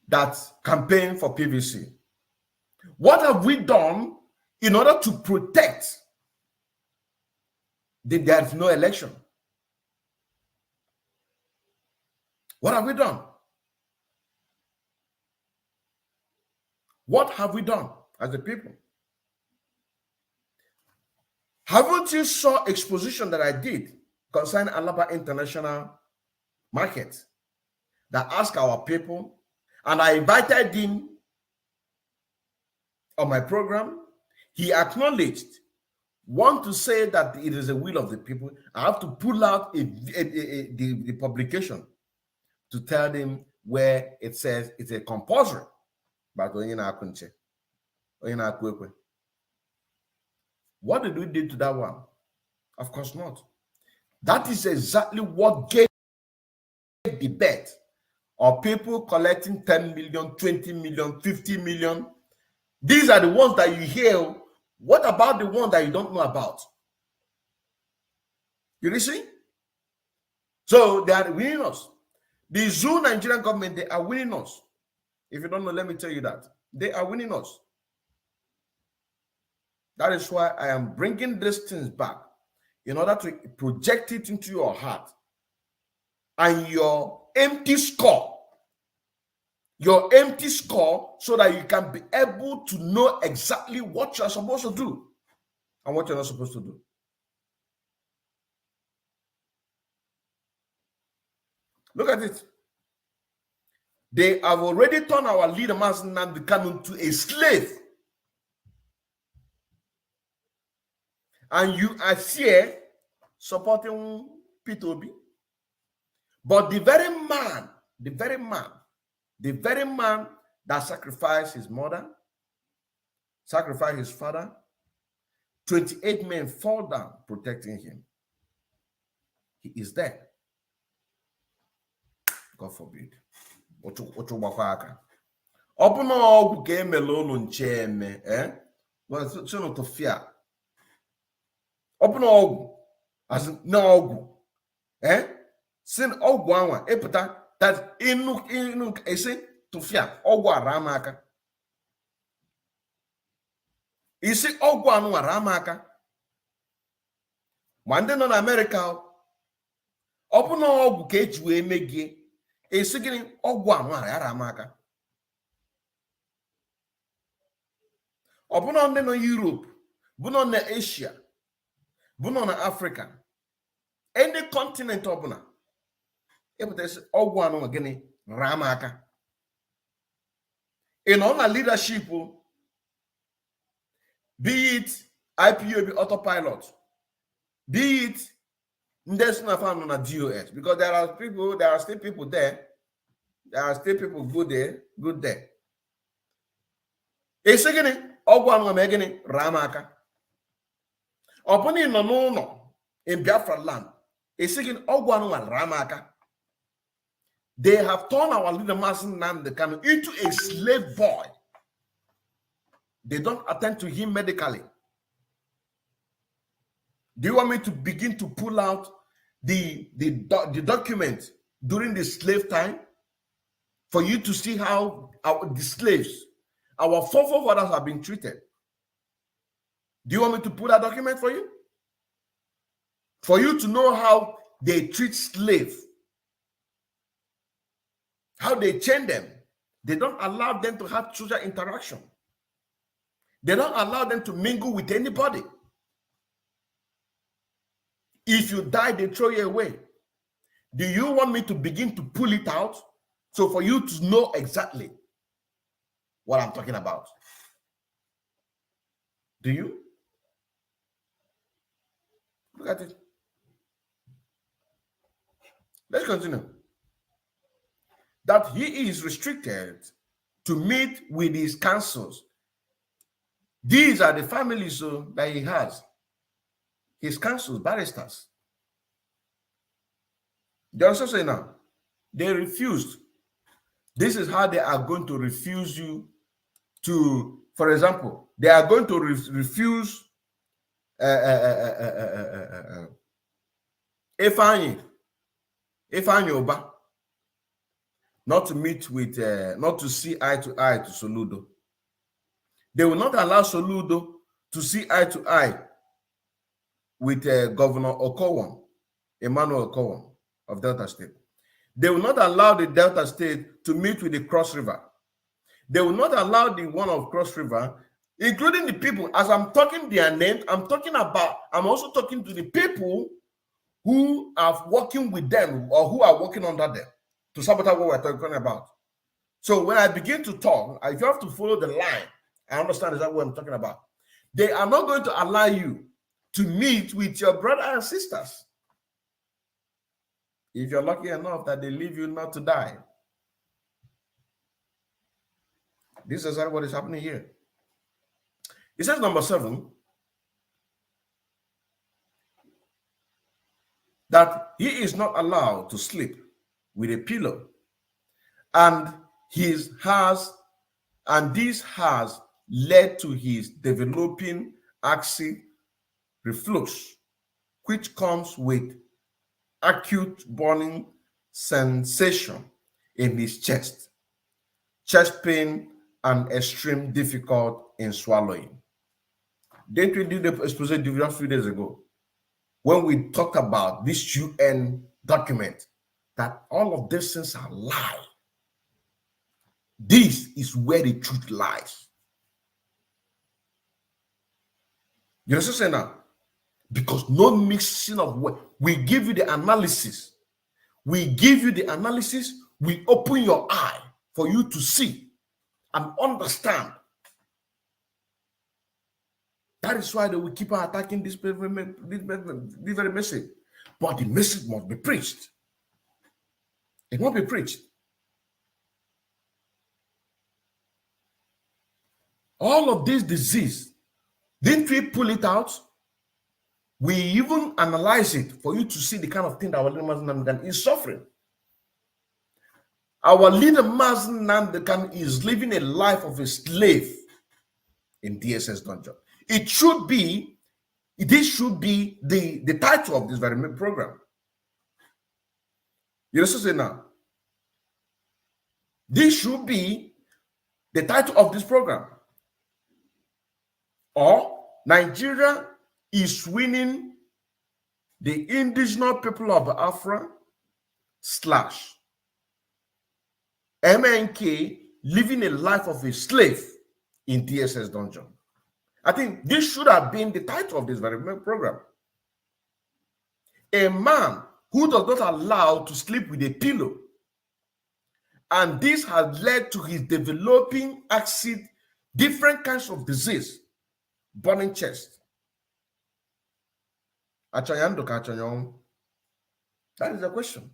that campaign for PVC? What have we done in order to protect that there's no election? What have we done? What have we done as a people? Haven't you saw exposition that I did concerning Alaba International Market that asked our people, and I invited him on my program. He acknowledged, want to say that it is a will of the people. I have to pull out the publication to tell them where it says it's a compulsory. But what did we do to that one? Of course not. That is exactly what gave the bet of people collecting 10 million, 20 million, 50 million. These are the ones that you hear. What about the ones that you don't know about? You see? So they are winning us. The Zoo Nigerian government, they are winning us. If you don't know, let me tell you that. They are winning us. That is why I am bringing these things back in order to project it into your heart and your empty score. Your empty score, so that you can be able to know exactly what you're supposed to do and what you're not supposed to do. Look at it. They have already turned our leader, Mazi Nnamdi Kanu, to a slave. And you are here supporting P2B. But the very man that sacrificed his mother, sacrificed his father, 28 men fall down protecting him. He is there. God forbid. Open all game alone cheme, well, so to fear. Open all as no, sin all guanwa, epita that inu ese to fear all ramaka. Isi all guanwa ramaka. Mande non America. Open all cage we make a second all guanwa ramaka. Open on the Europe, but on the Asia. Buno na Africa, any continent obuna, there's ogwano again ramaka. In all leadership, be it IPOB autopilot, be it there's not found on a DOS, because there are still people there. There are still people good there. A second ogwano megani ramaka. Upon in no in Biafra land, a second Ogwanu Ramaka. They have turned our leader Mazi Nnamdi Kanu into a slave boy. They don't attend to him medically. Do you want me to begin to pull out the document during the slave time for you to see how the slaves, our forefathers have been treated? Do you want me to put that document for you? For you to know how they treat slaves, how they chain them. They don't allow them to have social interaction. They don't allow them to mingle with anybody. If you die, they throw you away. Do you want me to begin to pull it out? So for you to know exactly what I'm talking about. Do you? Look at it. Let's continue. that he is restricted to meet with his counsels. These are the families that he has. His counsels, barristers. They also say now, they refused. This is how they are going to refuse you to, for example, they are going to refuse Ifeany Oba not to meet with, not to see eye to eye to Soludo. They will not allow Soludo to see eye to eye with Governor Okowon, Emmanuel Okowon of Delta State. They will not allow the Delta State to meet with the Cross River. They will not allow the one of Cross River, including the people. As I'm talking their names, I'm also talking to the people who are working with them or who are working under them to sabotage what we're talking about. So when I begin to talk, if you have to follow the line, I understand exactly what I'm talking about. They are not going to allow you to meet with your brothers and sisters if you're lucky enough that they leave you not to die. This is exactly what is happening here. It says number 7, that he is not allowed to sleep with a pillow, and this has led to his developing acid reflux, which comes with acute burning sensation in his chest pain, and extreme difficult in swallowing. Didn't we do the expose just 3 days ago when we talked about this UN document that all of these things are lies? This is where the truth lies. You understand now? Because no mixing of words. We give you the analysis. We open your eye for you to see and understand. That is why they will keep on attacking this very message. But the message must be preached. It must be preached. All of this disease, didn't we pull it out? We even analyze it for you to see the kind of thing that our leader Mazi Nnamdi Kanu is suffering. Our leader Mazi Nnamdi Kanu is living a life of a slave in DSS dungeon. This should be the title of this very program. You understand now? This should be the title of this program. Or Nigeria is winning the indigenous people of Biafra / MNK living a life of a slave in DSS dungeon. I think this should have been the title of this very program. A man who does not allow to sleep with a pillow, and this has led to his developing acid, different kinds of disease, burning chest. That is a question.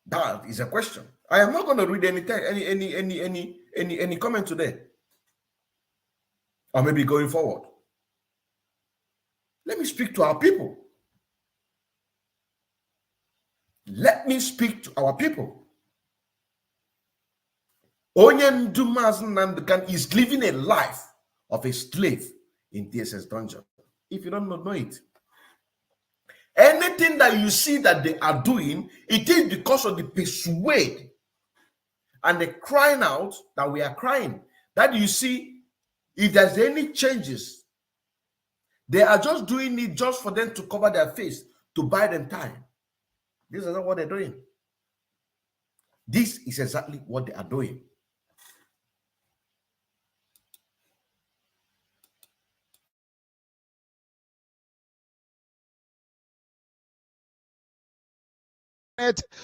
That is a question. I am not going to read any comment today, or maybe going forward. Let me speak to our people. Let me speak to our people. Mazi Nnamdi Kanu is living a life of a slave in DSS dungeon. If you don't know it. Anything that you see that they are doing, it is because of the persuade and the crying out that we are crying. That you see, if there's any changes, they are just doing it just for them to cover their face, to buy them time. This is not what they're doing. This is exactly what they are doing.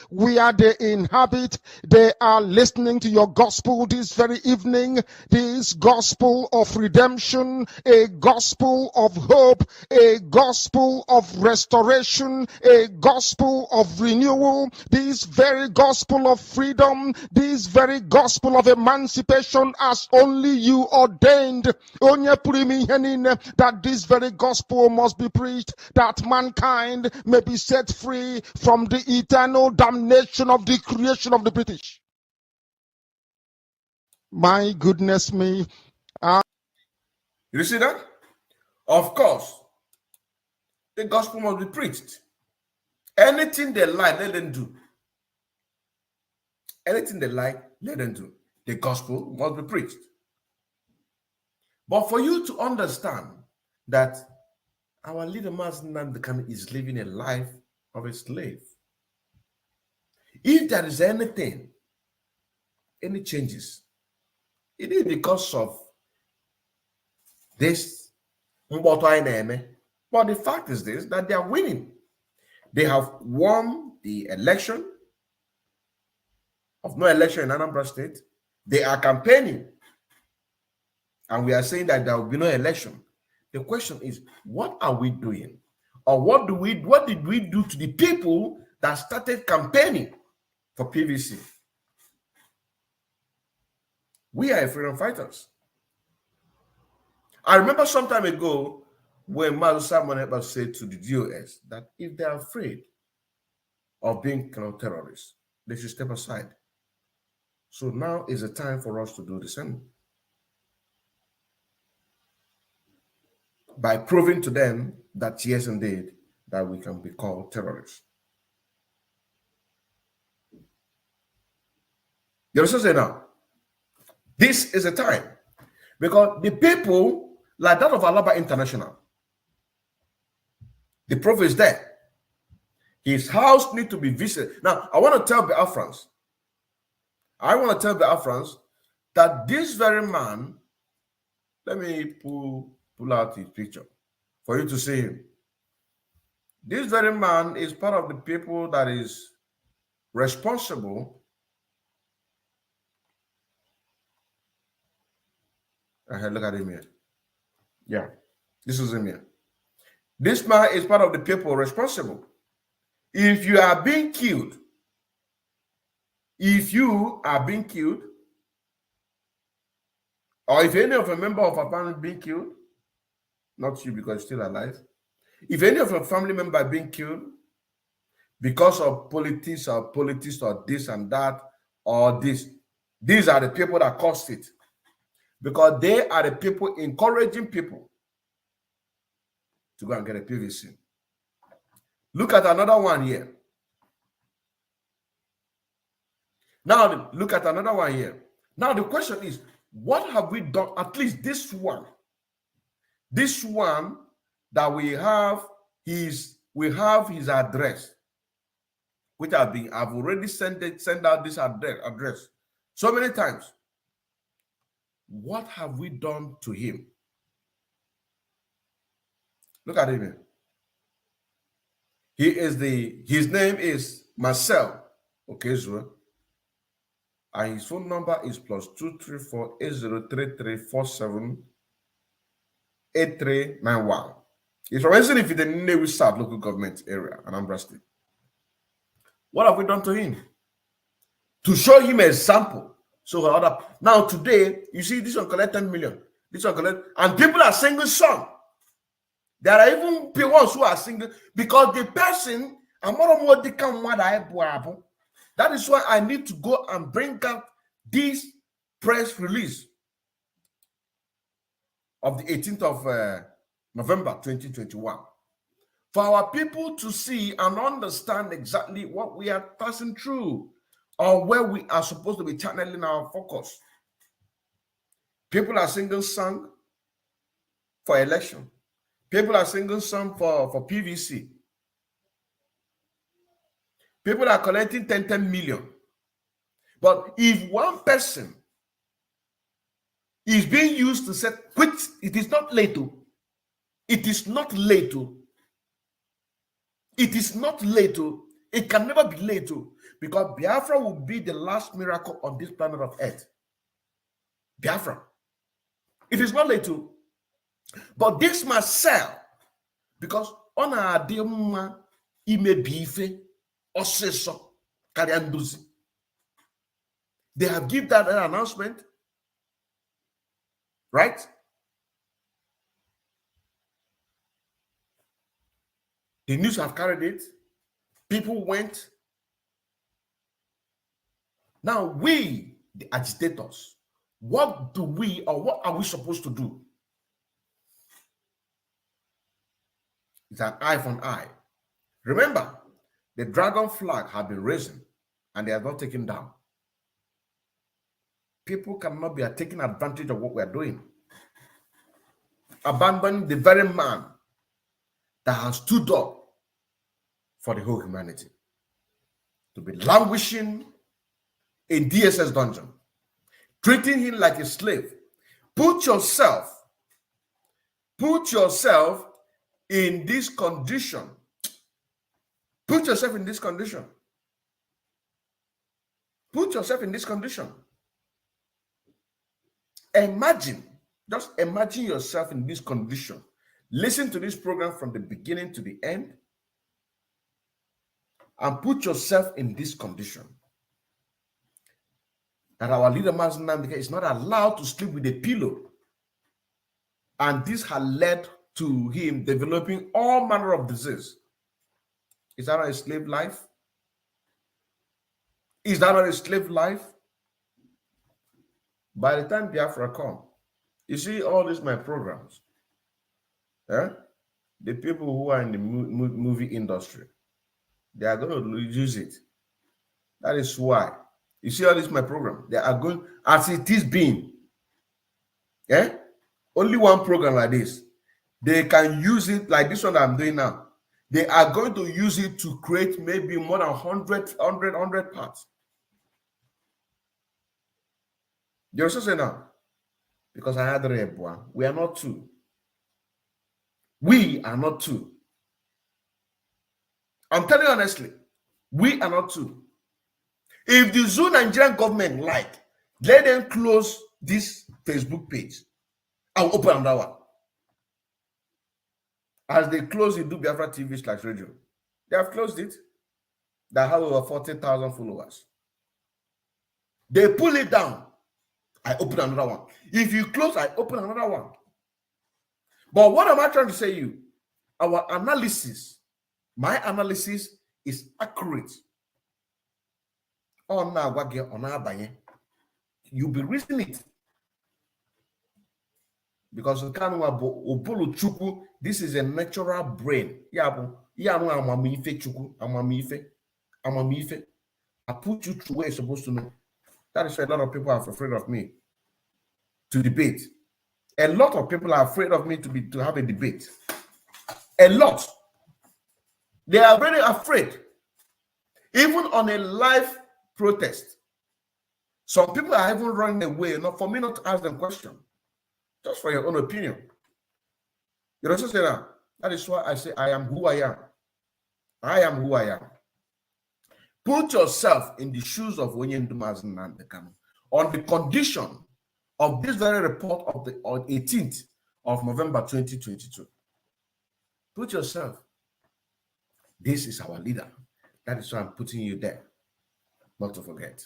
where they inhabit. They are listening to your gospel this very evening, this gospel of redemption, a gospel of hope, a gospel of restoration, a gospel of renewal, this very gospel of freedom, this very gospel of emancipation as only you ordained. That this very gospel must be preached, that mankind may be set free from the eternal damnation of the creation of the British. My goodness me. You see that? Of course, the gospel must be preached. Anything they like, let them do. Anything they like, let them do. The gospel must be preached. But for you to understand that our leader Mazi Nnamdi Kanu is living a life of a slave, if there is anything, any changes, it is because of this. But the fact is this, that they are winning. They have won the election of no election in Anambra State. They are campaigning. And we are saying that there will be no election. The question is, what are we doing? Or what did we do to the people that started campaigning for PVC? We are freedom fighters. I remember some time ago when Mazi Nnamdi said to the DOS that if they are afraid of being terrorists, they should step aside. So now is the time for us to do the same. By proving to them that yes, indeed, that we can be called terrorists. You understand now? This is a time because the people like that of Alaba International, the prophet is there. His house needs to be visited. Now, I want to tell Biafrans, that this very man, let me pull out his picture for you to see him. This very man is part of the people that is responsible. Look at him here. Yeah, this is him here. This man is part of the people responsible. If you are being killed, or if any of a member of a family being killed, not you because you're still alive, if any of your family member are being killed because of politics or this and that or this, these are the people that caused it, because they are the people encouraging people to go and get a PVC. Look at another one here. Now, look at another one here. Now, the question is, what have we done? At least this one that we have his address, which I've already sent out this address so many times. What have we done to him? Look at him here. His name is Marcel Okezua, and his phone number is +234 8033478391. He's from Ifeany South local government area, Anambra State. What have we done to him? To show him a sample. So now today, you see this one collect 10 million. This one collect, and people are singing song. There are even ones who are singing because the person, that is why I need to go and bring out this press release of the 18th of November 2021 for our people to see and understand exactly what we are passing through or where we are supposed to be channeling our focus. People are singing song for election. People are singing song for PVC. People are collecting 10 million. But if one person is being used to set, which it is not late to, it is not late to It can never be late too, because Biafra will be the last miracle on this planet of Earth. Biafra. It is not late too. But this must sell, because on our dema imebi ife oseso karianduzi. They have given that announcement, right? The news have carried it. People went. Now we, the agitators, what do we, or what are we supposed to do? It's an eye for an eye. Remember, the dragon flag had been risen and they are not taken down. People cannot be taking advantage of what we are doing. Abandoning the very man that has stood up for the whole humanity. To be languishing in DSS dungeon, treating him like a slave. Put yourself in this condition. Put yourself in this condition. Put yourself in this condition. Imagine, just imagine yourself in this condition. Listen to this program from the beginning to the end and put yourself in this condition. That our leader, Mazi Nnamdi Kanu, is not allowed to sleep with a pillow. And this has led to him developing all manner of disease. Is that not a slave life? Is that not a slave life? By the time Biafra come, you see all these my programs. The people who are in the movie industry, they are going to use it. That is why. You see all this my program. They are going, as it is being. Only one program like this. They can use it like this one that I'm doing now. They are going to use it to create maybe more than 100 parts. You also say now, because I had a one. We are not two. We are not two. I'm telling you honestly, we are not two. If the Zoo Nigerian government like, let them close this Facebook page. I'll open another one. As they close it, do Biafra TV/radio. They have closed it. They have over 40,000 followers. They pull it down. I open another one. If you close, I open another one. But what am I trying to say to you? Our analysis, my analysis is accurate. You'll be reading it. Because this is a natural brain. I put you through where you're supposed to know. That is why a lot of people are afraid of me to debate. A lot of people are afraid of me to have a debate. A lot. They are very afraid. Even on a live protest, some people are even running away, not for me not to ask them questions, just for your own opinion. You know what I'm saying? That is why I say I am who I am. I am who I am. Put yourself in the shoes of Mazi Nnamdi Kanu on the condition of this very report of the 18th of November 2022. Put yourself. This is our leader. That is why I'm putting you there. Not to forget.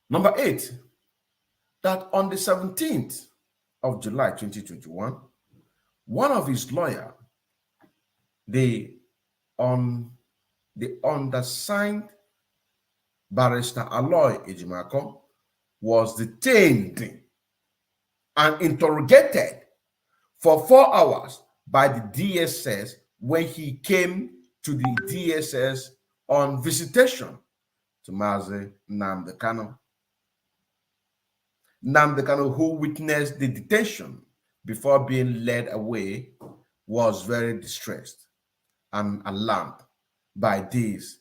Number 8, that on the 17th of July 2021, one of his lawyers, the undersigned Barister Ejiofor, was detained and interrogated for 4 hours by the DSS when he came to the DSS on visitation to Mazi Nnamdi Kanu. Nnamdi Kanu, who witnessed the detention before being led away, was very distressed and alarmed by this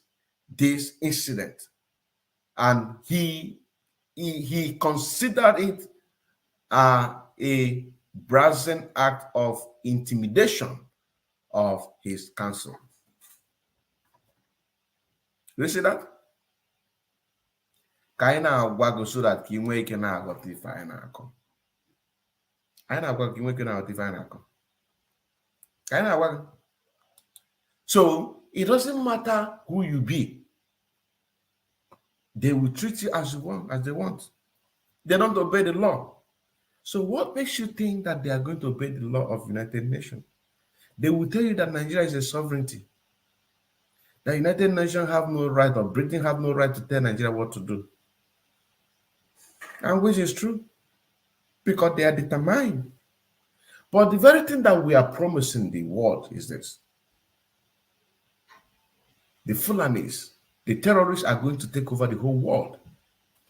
incident, and he considered it a brazen act of intimidation of his counsel. Do you see that? Kaina agwago so that kinwe kena agot Ifeany ako. Kaina agwago kinwe kena agot Ifeany ako. Kaina agwago. So it doesn't matter who you be. They will treat you as they want. They don't obey the law. So what makes you think that they are going to obey the law of United Nations? They will tell you that Nigeria is a sovereignty. The United Nations have no right, or Britain have no right to tell Nigeria what to do. And which is true, because they are determined. But the very thing that we are promising the world is this. The Fulanis, the terrorists are going to take over the whole world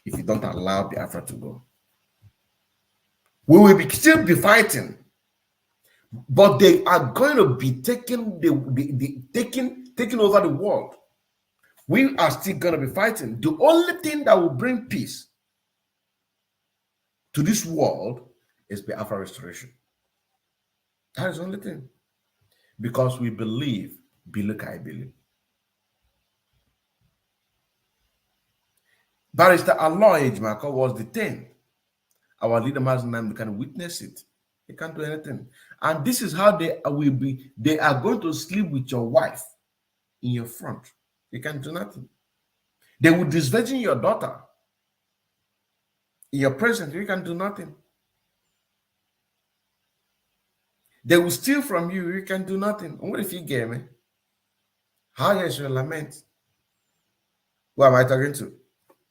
if you don't allow Biafra to go. We will still be fighting, but they are going to be taking over the world. We are still going to be fighting. The only thing that will bring peace to this world is Biafra restoration. That is the only thing. Because we believe, I believe. Barister Ejiofor was detained. Our leader Mazi Nnamdi Kanu witness it. They can't do anything. And this is how they will be. They are going to sleep with your wife in your front. You can't do nothing. They will disvirgin your daughter in your presence. You can do nothing. They will steal from you. You can do nothing. What if you get me? How is your lament? Who am I talking to?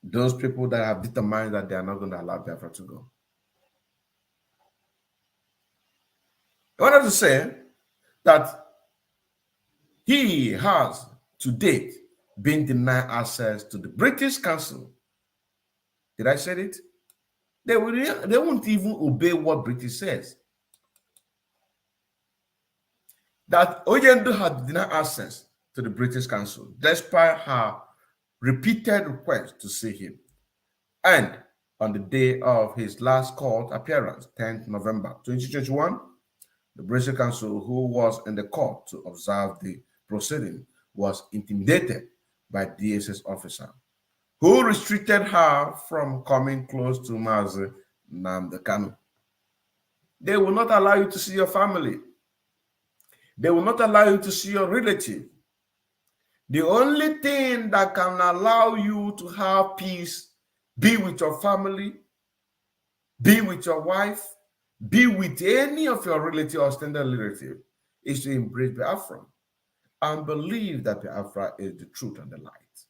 Those people that have determined that they are not going to allow Biafra to go. I wanted to say that he has to date been denied access to the British Council. Did I say it? They won't even obey what British says. That Oyendo had denied access to the British Council despite her repeated requests to see him. And on the day of his last court appearance, 10th November 2021, the British Council, who was in the court to observe the proceeding, was intimidated by DSS officer, who restricted her from coming close to Mazi Nnamdi Kanu. They will not allow you to see your family. They will not allow you to see your relative. The only thing that can allow you to have peace, be with your family, be with your wife, be with any of your relative or extended relative, is to embrace Biafra and believe that Biafra is the truth and the light.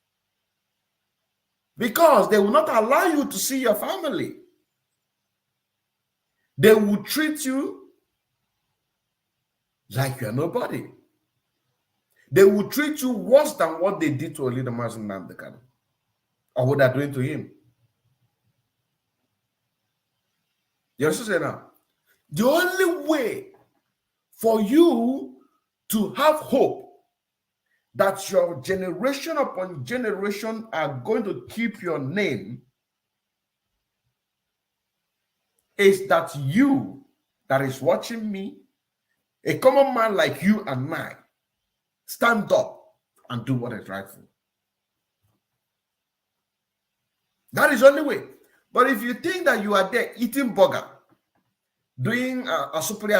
Because they will not allow you to see your family. They will treat you like you are nobody. They will treat you worse than what they did to a leader, Mazi Nnamdi Kanu, or what they're doing to him. You understand now? The only way for you to have hope that your generation upon generation are going to keep your name is that you that is watching me, a common man like you and I, stand up and do what is rightful. That is the only way. But if you think that you are there eating burger, doing a supple,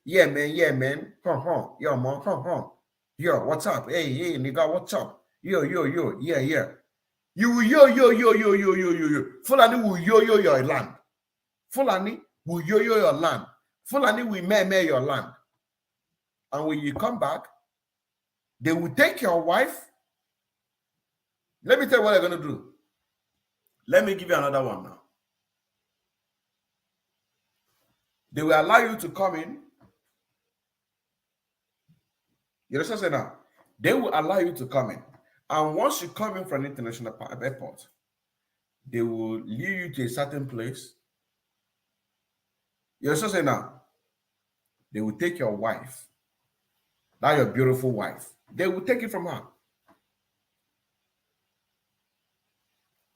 yeah man, yo man, yo, what's up? Hey, nigga, what's up? Yo, yeah. You yo. Fulani will yo your land. Fulani will yo your land. Fulani will me your land. And when you come back, they will take your wife. Let me tell you what they're going to do. Let me give you another one now. They will allow you to come in. You understand now? They will allow you to come in. And once you come in from an international airport, they will lead you to a certain place. You understand now? They will take your wife. That's your beautiful wife. They will take it from her.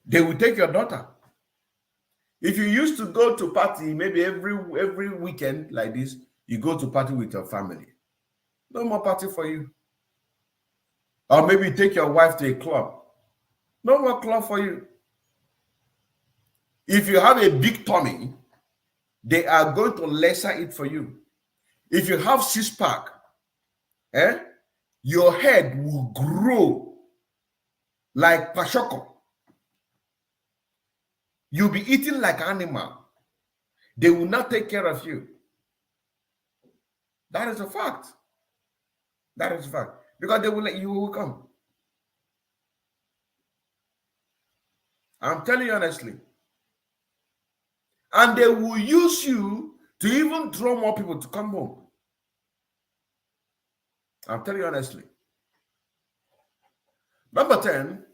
They will take your daughter. If you used to go to party, maybe every weekend like this, you go to party with your family. No more party for you. Or maybe take your wife to a club. No more club for you. If you have a big tummy, they are going to lesser it for you. If you have six-pack, your head will grow like pashoko. You'll be eating like an animal. They will not take care of you. That is a fact. That is a fact. Because they will let you will come. I'm telling you honestly. And they will use you to even draw more people to come home. I'm telling you honestly. Number 10,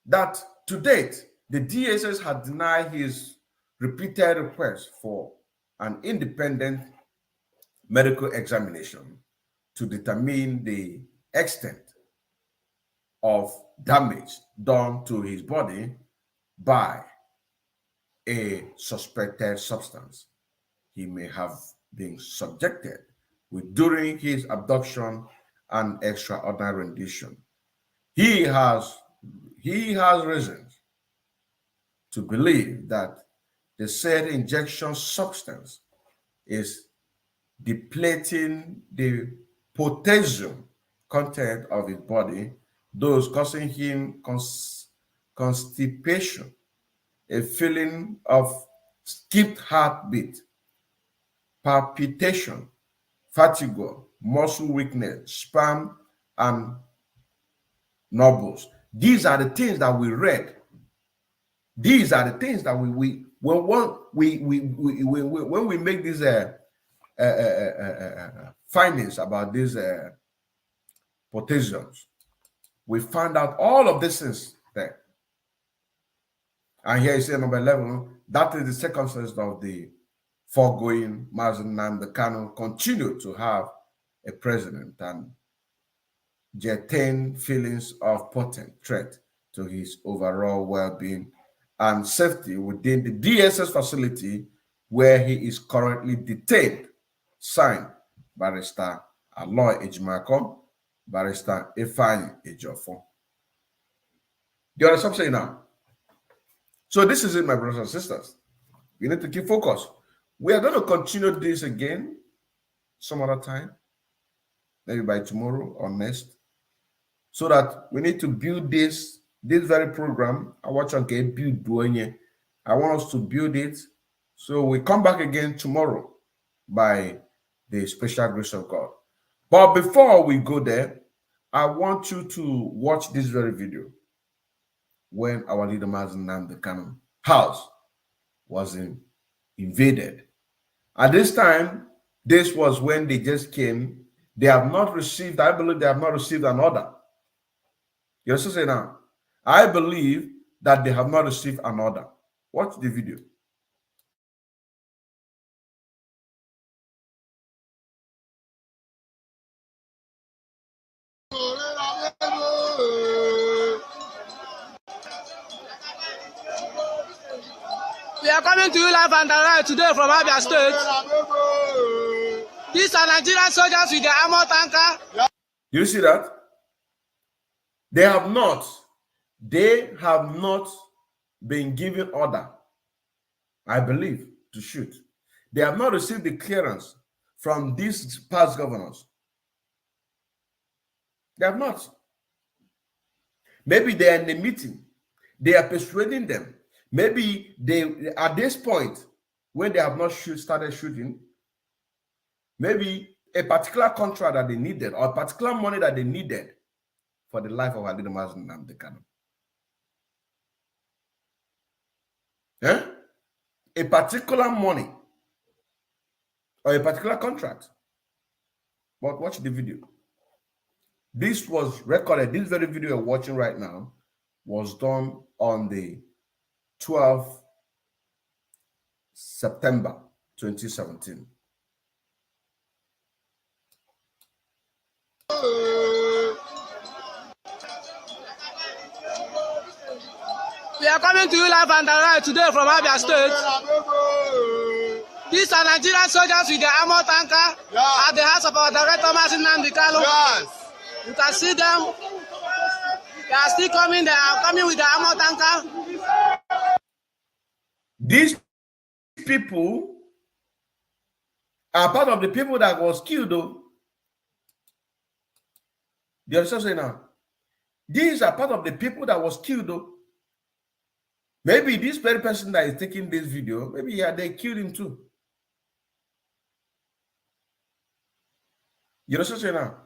that to date, the DSS had denied his repeated request for an independent medical examination to determine the extent of damage done to his body by a suspected substance he may have been subjected with during his abduction and extraordinary rendition. He has reasons to believe that the said injection substance is depleting the potassium content of his body, thus causing him constipation, a feeling of skipped heartbeat, palpitation, fatigue, muscle weakness, spasm, and nobles. These are the things that we read. These are the things that when we make these findings about these potassiums, we found out all of these things there. And here you see number 11, that is the circumstance of the foregoing. Mazi Nnamdi Kanu continue to have a president and retain feelings of potent threat to his overall well-being and safety within the DSS facility where he is currently detained. Signed, Barister Ejiofor, Barister Ifeany Ejiofor. Do you understand what I'm saying now? So this is it, my brothers and sisters. We need to keep focused. We are going to continue this again some other time, maybe by tomorrow or next, so that we need to build this very program. I want us to build it. So we come back again tomorrow by the special grace of God. But before we go there, I want you to watch this very video when our leader Mazi Nnamdi Kanu house was invaded. At this time, this was when they just came. They have not received, I believe they have not received an order. You understand now? I believe that they have not received an order. Watch the video. We are coming to you live and direct today from Abuja State. These are Nigerian soldiers with their armor tanker. You see that? They have not been given order, I believe, to shoot. They have not received the clearance from these past governors. They have not. Maybe they are in the meeting. They are persuading them. Maybe they, at this point, when they have not started shooting, maybe a particular contract that they needed or particular money that they needed for the life of our leader Mazi Nnamdi Kanu. A particular money or a particular contract. But watch the video. This was recorded. This very video you're watching right now was done on the 12th September 2017. We are coming to you live and direct today from Abuja State. These are Nigerian soldiers with their armor tanker at the house of our director Mazi Nnamdi Kanu. Yes. You can see them. They are still coming. They are coming with the armor tanker. These people are part of the people that was killed, though. Do you understand now? These are part of the people that was killed, though. Maybe this very person that is taking this video, maybe they killed him too. You understand now?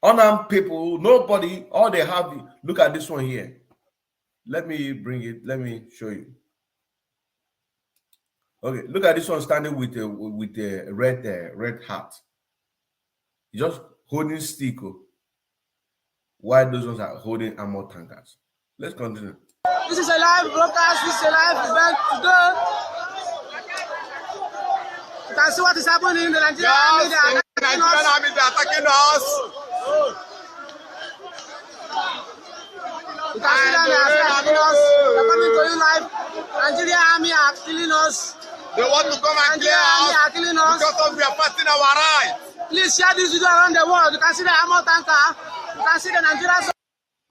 Unarmed people, nobody, all they have, look at this one here. Let me bring it, let me show you. Okay, look at this one standing with a red hat. Just holding stick, while those ones are holding armor tankers. Let's continue. This is a live broadcast. This is a live event today. You can see what is happening in the Nigerian army. They are attacking us. You can see them, they are attacking us. They are coming to you live. Nigerian army are killing us. They want to come and clear us because we are fighting our rights. Please share this video around the world. You can see the armor tanker. You can see the Nigerian.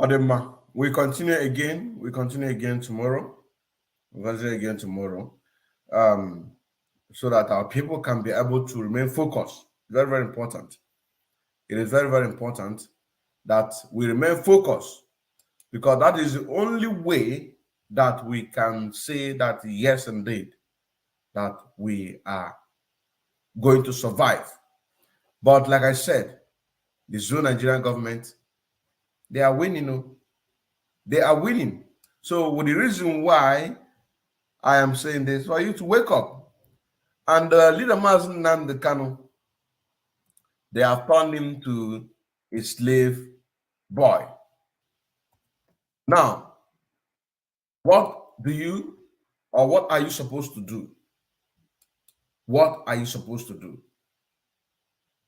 Adema, we continue again. We continue again tomorrow. So that our people can be able to remain focused. Very, very important. It is very, very important that we remain focused, because that is the only way that we can say that yes, indeed, that we are going to survive. But like I said, the Zone Nigerian government, they are winning. They are winning. So the reason why I am saying this, for you to wake up. And leader Mazi Nnamdi Kanu, they have turned him to a slave boy. Now, what are you supposed to do? What are you supposed to do?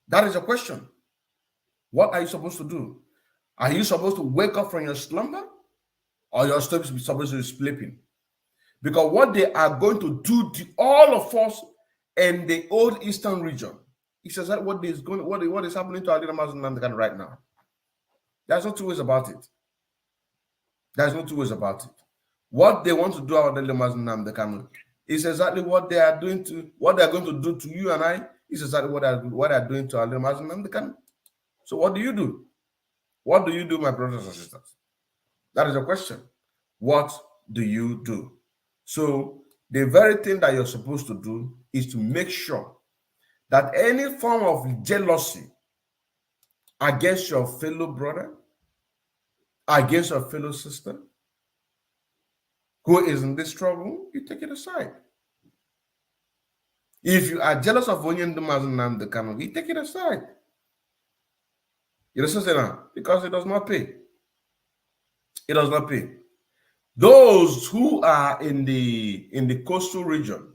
That is a question. What are you supposed to do? Are you supposed to wake up from your slumber, or you're supposed to be sleeping? Because what they are going to do to all of us in the old Eastern region, he says that what is happening to Mazi Nnamdi Kanu right now. There's no two ways about it. There's no two ways about it. What they want to do about Mazi Nnamdi Kanu is exactly what they are going to do to you and I. Is exactly what they are doing to Mazi Nnamdi Kanu. So what do you do? What do you do, my brothers and sisters? That is the question. What do you do? So the very thing that you're supposed to do is to make sure that any form of jealousy against your fellow brother, against your fellow sister who is in this struggle, you take it aside. If you are jealous of Mazi Nnamdi Kanu, you take it aside. You understand now? Because it does not pay. It does not pay. Those who are in the coastal region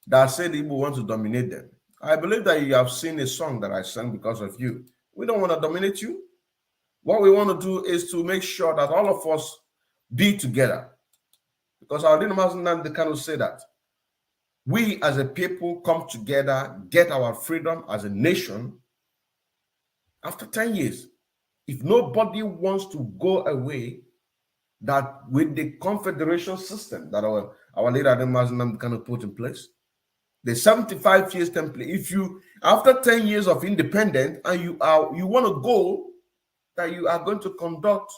that said Igbo want to dominate them, I believe that you have seen a song that I sang because of you. We don't want to dominate you. What we want to do is to make sure that all of us be together. Because our leader Mazi Nnamdi Kanu say that we as a people come together, get our freedom as a nation after 10 years. If nobody wants to go away, that with the confederation system that our leader Mazi Nnamdi Kanu put in place, the 75 years template, if you, after 10 years of independence, and you want to go, that you are going to conduct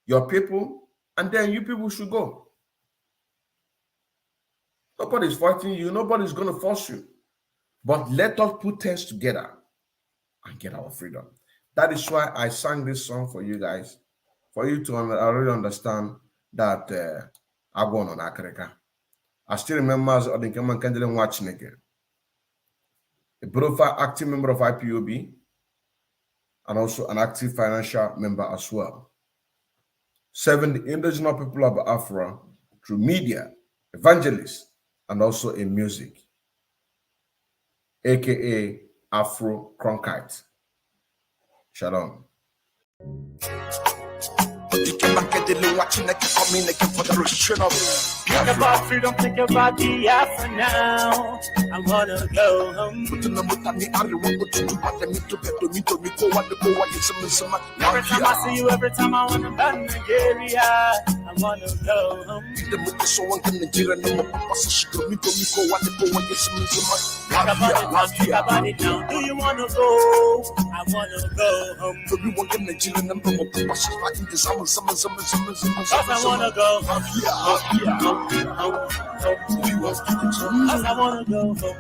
your people, and then you people should go. Nobody's fighting you, nobody's going to force you. But let us put things together and get our freedom. That is why I sang this song for you guys, for you to already understand that I go on Akareka. I still remember as Odinkeman Kendelen watching again. A profile active member of IPOB and also an active financial member as well. Serving the indigenous people of Afro through media, evangelists, and also in music, aka Afro Cronkite. Shalom. Think about freedom, think about the after now. I wanna go home. Every time I see you, every time I wanna go Nigeria, I wanna go home. Think about it now. Do you wanna go? I wanna go home. Cause I wanna go home. Cause I wanna go home.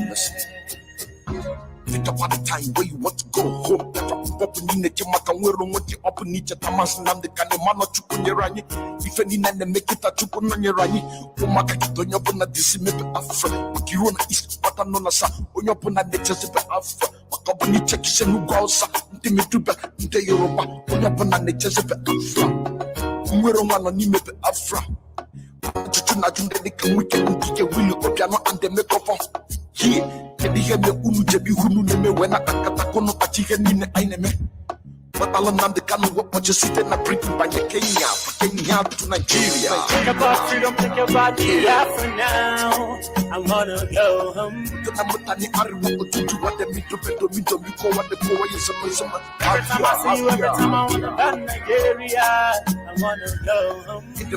Listen. Think about the time where you want to go home. Mazi Nnamdi Kanu mano chukunyerani. Ifeany nane make it a chukunyerani. Umaka kidonyo bona disimebe afra. Makirona is patanona sa. Onyopona nechezebe afra. Makabani chekise nugosa. Ntime tuba nte Yoruba. Onyopona nechezebe afra. Umwero mano nimebe afra. Chuchuna jundeni kamwike mpike wili opiano ande mekopo. Here, Kedihe unu jebi hunu neme wena kakata kono achihe nine aineme. Batala Nnamdi Kanu what you sit in a brick by Kenya to Nigeria. Think about freedom, think about the after now. I wanna go home. Every time I see you, every time I wanna go Nigeria, I wanna go home. Think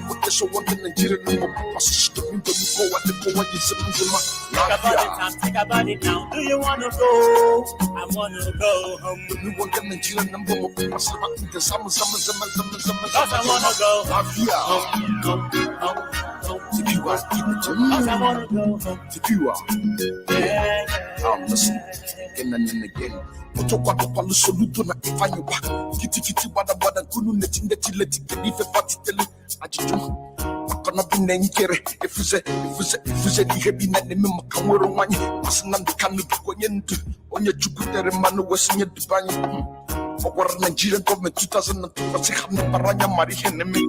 about it now. Do you wanna go? I wanna go home. Cause I wanna go home. Cause I wanna go home. Listen, again and again. Otokwato palu soluto na Ifeany ba. Kiti bada kunu neti leti kenife pati tele ajijo. Makana bine nkere efuze di hebi na neme makamwero wanyi. Mazi Nnamdi Kanu kwenye ndu onye chukutere manu wesinye dubanyi. Our Nigerian government 2002 Hane Paranya Mari Heneme.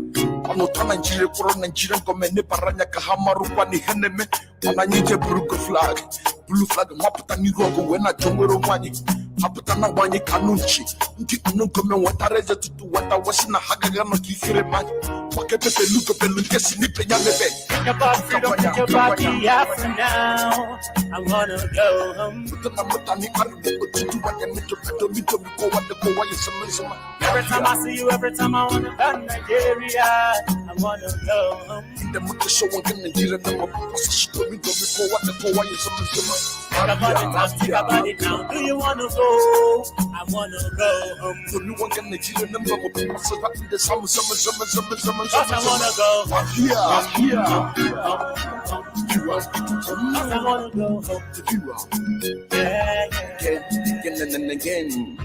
Anota Nigeria Kuro Nigerian government ne Paranya Kahamaru Pani Heneme. Ananyije blue flag Maputa Nigogo wena Jongoro Wani. Haputana Wani Kanunchi. Nti Ununkome Watareza to Wata Wasina Hagagano Kifire Man. Wakepe Luka Belukesi Nipe Yamebe. Think about freedom, think about the after now. I wanna go home. Every time I see you, every time I wanna go Nigeria, I wanna go home. Think about it now. Do you wanna go? I wanna go home. Cause I wanna go home. Cause I wanna go home. Again.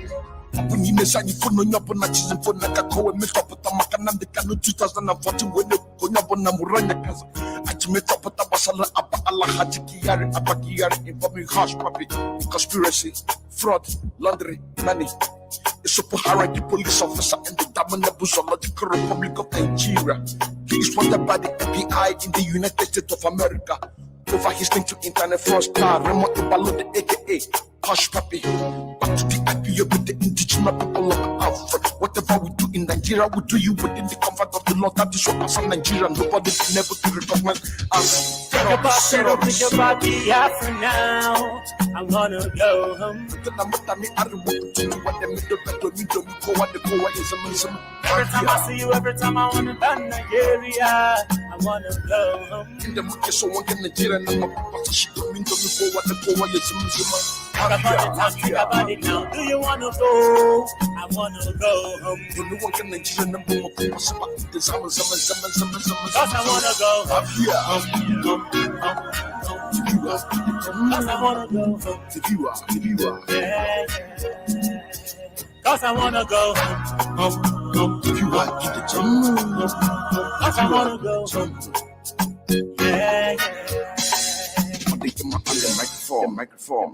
When you miss any phone on your phone, phone like a co and make up with the Nnamdi Kanu 2014 when you go up on Namurana. I met up with the Basala Abala Hajikiari Abakiari involving harsh puppy, conspiracy, fraud, laundry, money. The Superhara, the police officer, and the Damanabusological Republic of Nigeria. He is wanted by the FBI in the United States of America. Over his link to internet fraud star, remote Balo, the AKA. Hush puppy, back to the idea with the indigenous people of Africa. Whatever we do in Nigeria, we do you within the comfort of the law. That is what us in Nigeria, nobody will never to recognize us. Think about the after now. I wanna go home. Every time I see you, every time I wanna go Nigeria, I wanna go home. Think about it now. Do you wanna go? I wanna go home. Cause I wanna go home. Cause I wanna go home. Cause I wanna go home. Cause I wanna go home. Microphone.